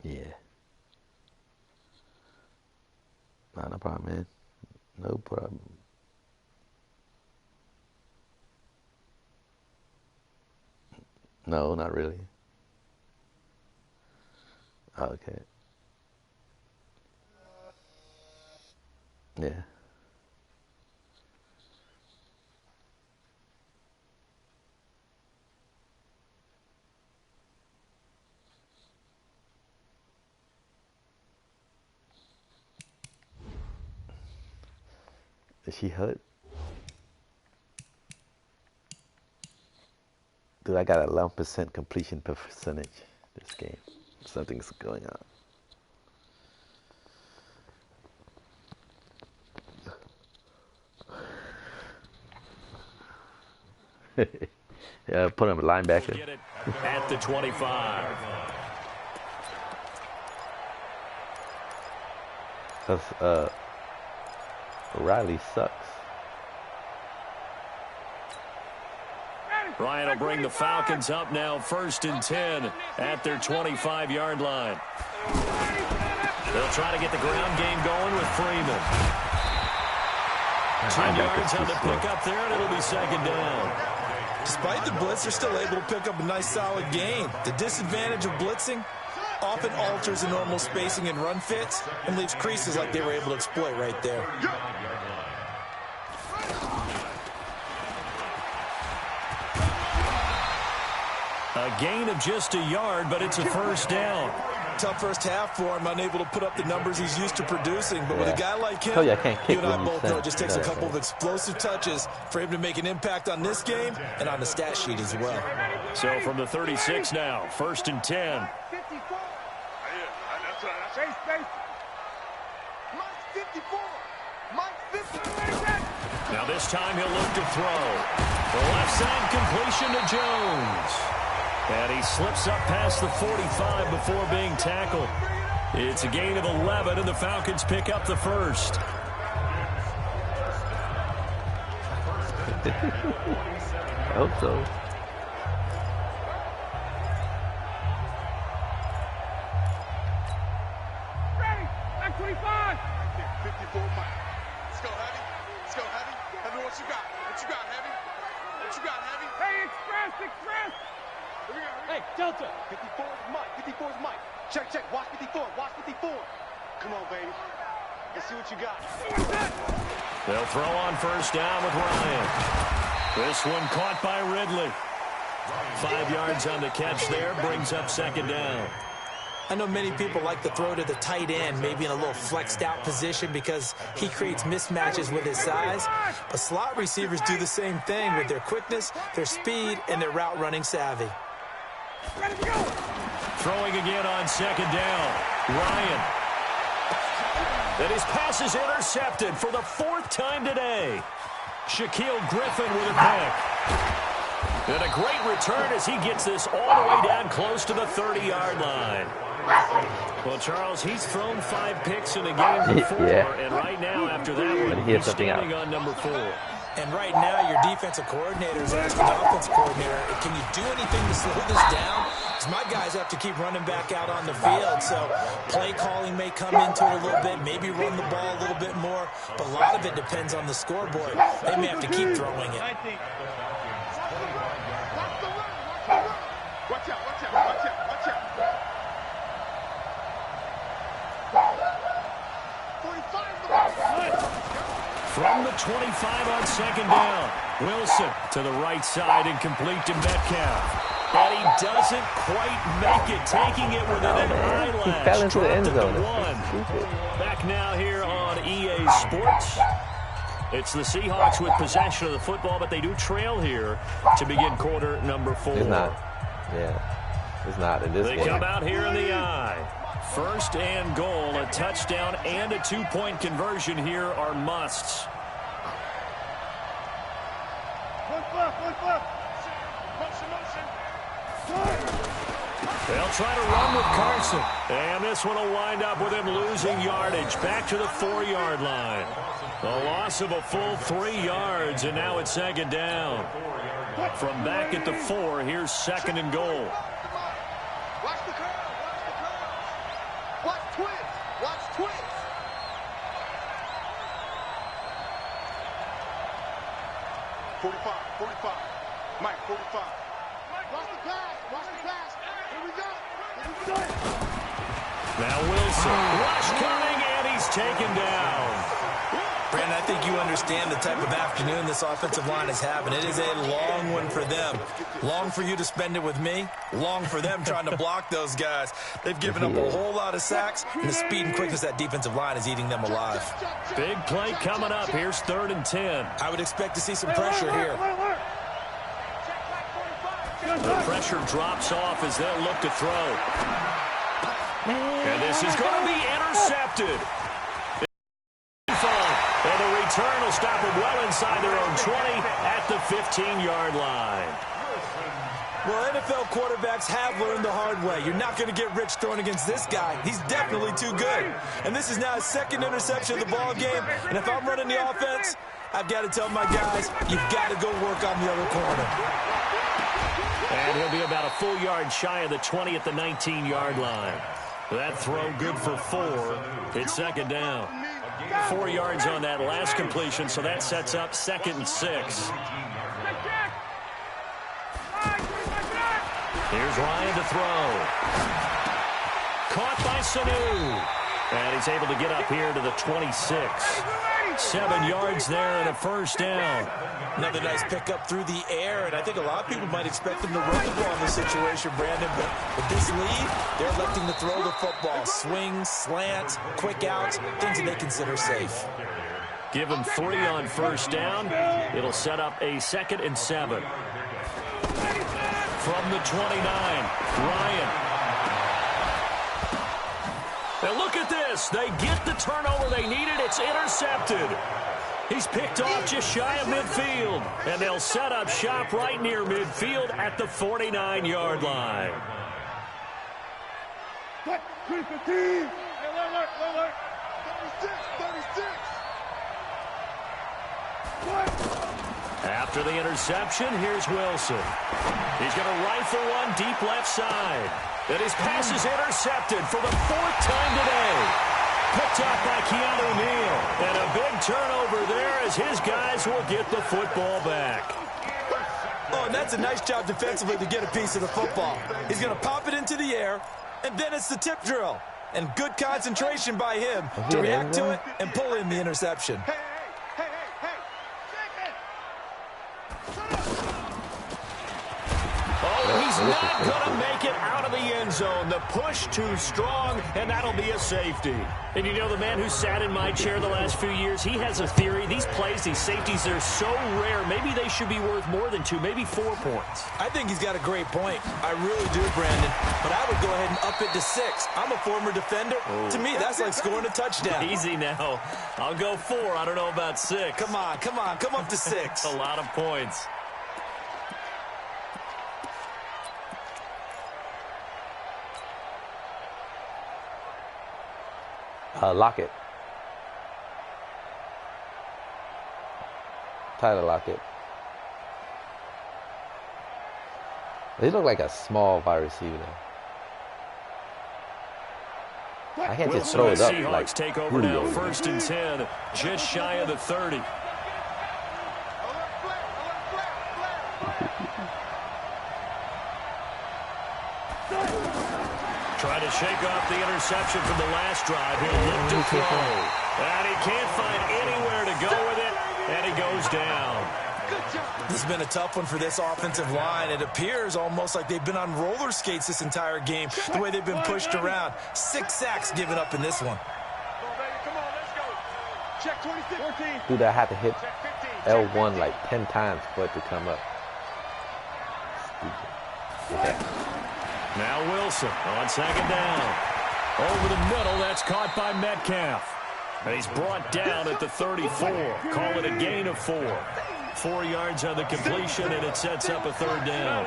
Yeah. Nah, no problem, man. No problem. No, not really. Okay. Yeah. Is she hurt? Dude, I got 11% completion percentage this game. Something's going on. Yeah, put him a linebacker. Get it at the 25. Because Riley sucks. Ryan will bring the Falcons up now, 1st and 10 at their 25-yard line. They'll try to get the ground game going with Freeman. 10 yards on the pickup there, and it'll be 2nd down. Despite the blitz, they're still able to pick up a nice, solid gain. The disadvantage of blitzing often alters the normal spacing and run fits and leaves creases like they were able to exploit right there. A gain of just a yard, but it's a 1st down. Tough first half for him, unable to put up the numbers he's used to producing. But with a guy like him, you and I both know it just takes a couple of explosive touches for him to make an impact on this game and on the stat sheet as well. So from the 36 now, 1st and 10. Now this time he'll look to throw. The left side completion to Jones. And he slips up past the 45 before being tackled. It's a gain of 11, and the Falcons pick up the 1st. I hope so. Ready, back 25. 54 Mike. Let's go, Heavy. Let's go, Heavy. Heavy, what you got? What you got, Heavy? What you got, Heavy? Hey, Express. Hey, Delta. 54 is Mike. 54 is Mike. Check. Watch 54. Watch 54. Come on, baby. Let's see what you got. They'll throw on 1st down with Ryan. This one caught by Ridley. 5 yards on the catch there, brings up 2nd down. I know many people like to throw to the tight end, maybe in a little flexed out position because he creates mismatches with his size. But slot receivers do the same thing with their quickness, their speed, and their route running savvy. Throwing again on 2nd down. Ryan. And his pass is intercepted for the 4th time today. Shaquille Griffin with a pick. And a great return as he gets this all the way down close to the 30-yard line. Well, Charles, he's thrown 5 picks in a game before, and right now, after that one, he's standing on number 4. And right now, your defensive coordinator is asking the offensive coordinator, can you do anything to slow this down? Because my guys have to keep running back out on the field, so play calling may come into it a little bit, maybe run the ball a little bit more, but a lot of it depends on the scoreboard. They may have to keep throwing it. Watch out. From the 25 on 2nd down. Wilson to the right side and complete to Metcalf. And he doesn't quite make it, taking it within an eyelash. He fell into the end zone. Back now here on EA Sports. It's the Seahawks with possession of the football, but they do trail here to begin quarter number 4. It's not. Yeah. It's not in this game. They come out here in the eye. 1st and goal, a touchdown and a 2-point conversion here are musts. One flip. Motion. They'll try to run with Carson. And this one will wind up with him losing yardage back to the 4-yard line. A loss of a full 3 yards, and now it's 2nd down. From back at the 4, here's 2nd and goal. Watch the curve. 45, 45. Mike, 45. Watch the pass. Watch the pass. Here we go. Here we go. Now Wilson. Rush coming, and he's taken down. Brandon, I think you understand the type of afternoon this offensive line is having. It is a long one for them. Long for you to spend it with me. Long for them trying to block those guys. They've given up a whole lot of sacks, and the speed and quickness of that defensive line is eating them alive. Big play coming up. Here's 3rd and 10. I would expect to see some pressure here. The pressure drops off as they'll look to throw. And this is going to be intercepted. And the return will stop them well inside their own 20 at the 15-yard line. Well, NFL quarterbacks have learned the hard way. You're not going to get rich throwing against this guy. He's definitely too good. And this is now his 2nd interception of the ball game. And if I'm running the offense, I've got to tell my guys, you've got to go work on the other corner. And he'll be about a full yard shy of the 20 at the 19-yard line. That throw good for 4. It's 2nd down. 4 yards on that last completion, so that sets up 2nd and 6. Here's Ryan to throw. Caught by Sanu. And he's able to get up here to the 26. 7 yards there and a 1st down. Another nice pickup through the air, and I think a lot of people might expect him to run the ball in this situation, Brandon, but with this lead, they're electing to throw the football. Swings, slants, quick outs, things that they consider safe. Give him 3 on 1st down. It'll set up a 2nd and 7. From the 29, Ryan. Now look at this. They get the turnover they needed. It's intercepted. He's picked off just shy of midfield. And they'll set up shop right near midfield at the 49-yard line. 315. Hey, alert. 36. After the interception, here's Wilson. He's going to rifle one deep left side. And his pass is intercepted for the 4th time today. Picked up by Keanu Neal. And a big turnover there as his guys will get the football back. Oh, and that's a nice job defensively to get a piece of the football. He's going to pop it into the air, and then it's the tip drill. And good concentration by him to react to it and pull in the interception. Hey. He's not going to make it out of the end zone. The push too strong, and that'll be a safety. And you know, the man who sat in my chair the last few years, he has a theory. These plays, these safeties, they're so rare. Maybe they should be worth more than 2, maybe 4 points. I think he's got a great point. I really do, Brandon. But I would go ahead and up it to 6. I'm a former defender. Oh. To me, that's like scoring a touchdown. Easy now. I'll go 4. I don't know about 6. Come on. Come up to 6. A lot of points. Lockett. Tyler Lockett. They look like a small wide receiver now. I can't just throw it up. Seahawks like take over now. 1st and 10, just shy of the 30. Try to shake off the interception from the last drive. He'll look to throw. And he can't find anywhere to go with it, and he goes down. This has been a tough one for this offensive line. It appears almost like they've been on roller skates this entire game, the way they've been pushed around. 6 sacks given up in this one. Come on, let's go. Check 26. Dude, I had to hit L1 like 10 times for it to come up. Okay. Now Wilson on 2nd down. Over the middle, that's caught by Metcalf. And he's brought down at the 34. Call it a gain of 4. 4 yards on the completion, and it sets up a 3rd down.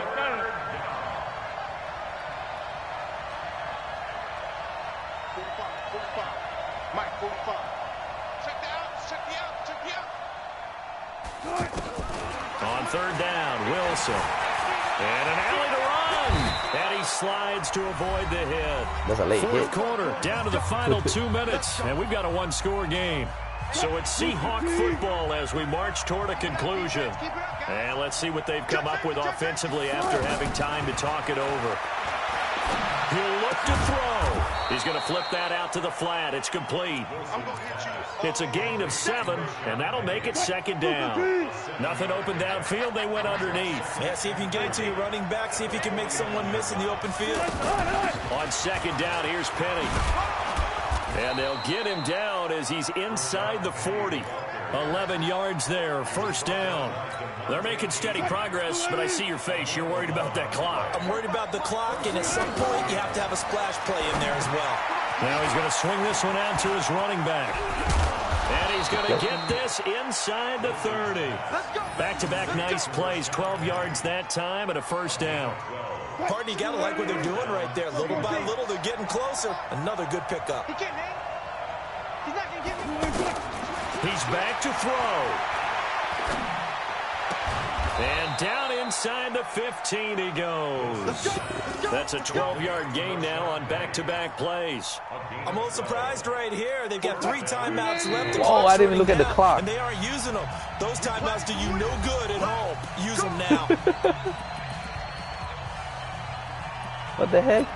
Mike, 45. Check the out. On 3rd down, Wilson. And an alley to run. And he slides to avoid the hit. That's a late hit. 4th quarter, down to the final 2 minutes. And we've got a 1-score game. So it's Seahawk football as we march toward a conclusion. And let's see what they've come up with offensively after having time to talk it over. He'll look to throw. He's going to flip that out to the flat. It's complete. It's a gain of 7, and that'll make it second down. Nothing open downfield. They went underneath. Yeah, see if you can get it to your running back. See if you can make someone miss in the open field. On second down, here's Penny. And they'll get him down as he's inside the 40. 11 yards there, first down. They're making steady progress, but I see your face. You're worried about that clock. I'm worried about the clock, and at some point, you have to have a splash play in there as well. Now he's going to swing this one out to his running back. And he's going to get this inside the 30. Back-to-back nice plays, 12 yards that time, and a first down. Partner, you got to like what they're doing right there. Little by little, they're getting closer. Another good pickup. He's not going to give me. He's back to throw. And down inside the 15 he goes. That's a 12-yard gain now on back-to-back plays. I'm a little surprised right here. They've got 3 timeouts left. Oh, I didn't even look at the clock. And they aren't using them. Those timeouts do you no good at home. Use them now. What the heck?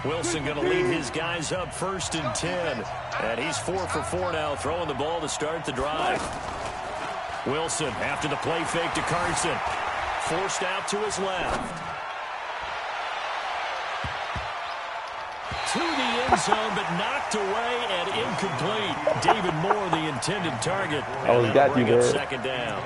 Wilson going to lead his guys up first and 10. And he's 4 for 4 now, throwing the ball to start the drive. Wilson, after the play fake to Carson, forced out to his left. To the end zone, but knocked away and incomplete. David Moore, the intended target. Oh, got you there. Second down.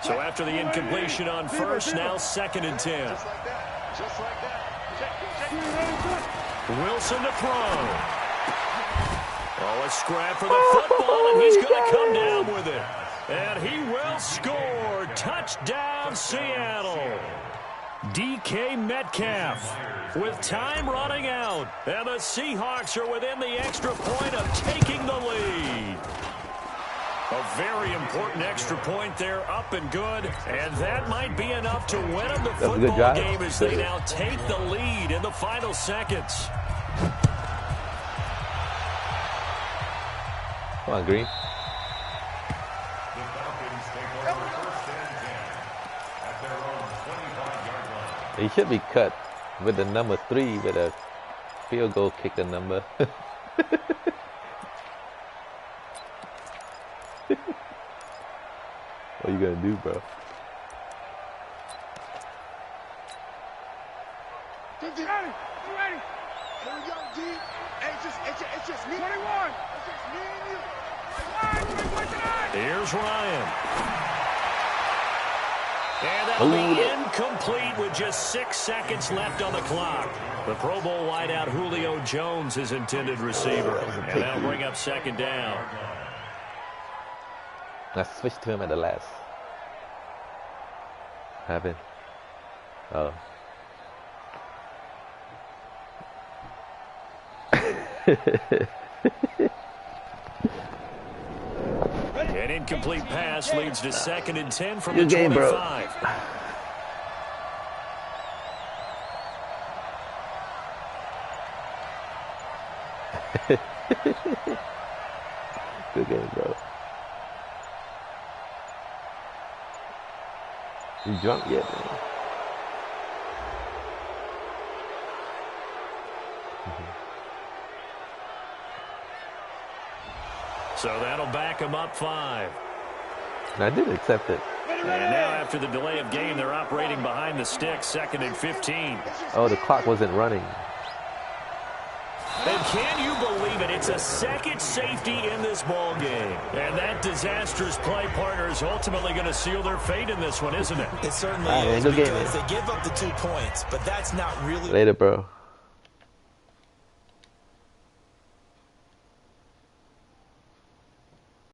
So after the incompletion on first, now second and 10. Just like that. Just like that. Wilson to throw. Oh, a scrap for the football, and he's going to come down with it. And he will score. Touchdown, Seattle. DK Metcalf with time running out. And the Seahawks are within the extra point of taking the lead. A very important extra point there, up and good. And that might be enough to win them the football game as they now take the lead in the final seconds. Come on, Green. He should be cut with the number 3 with a field goal kick the number. What are you gonna do, bro? Ready? You ready? Here we go, D. It's just me. 21. It's just me and you. Here's Ryan. And that'll be incomplete with just 6 seconds left on the clock. The Pro Bowl wideout Julio Jones, his intended receiver. And that'll bring up second down. I switched to him at the last. Happened. Oh. An incomplete pass leads to second and 10 from the 25. Bro. Good game, bro. You drunk yet, man? So that'll back him up 5. I did accept it. And now after the delay of game, they're operating behind the sticks, second and 15. Oh, the clock wasn't running. And can you believe it? It's a second safety in this ball game. And that disastrous play, partner, is ultimately going to seal their fate in this one, isn't it? It certainly is, because they give up the 2 points, but that's not really... Later, bro.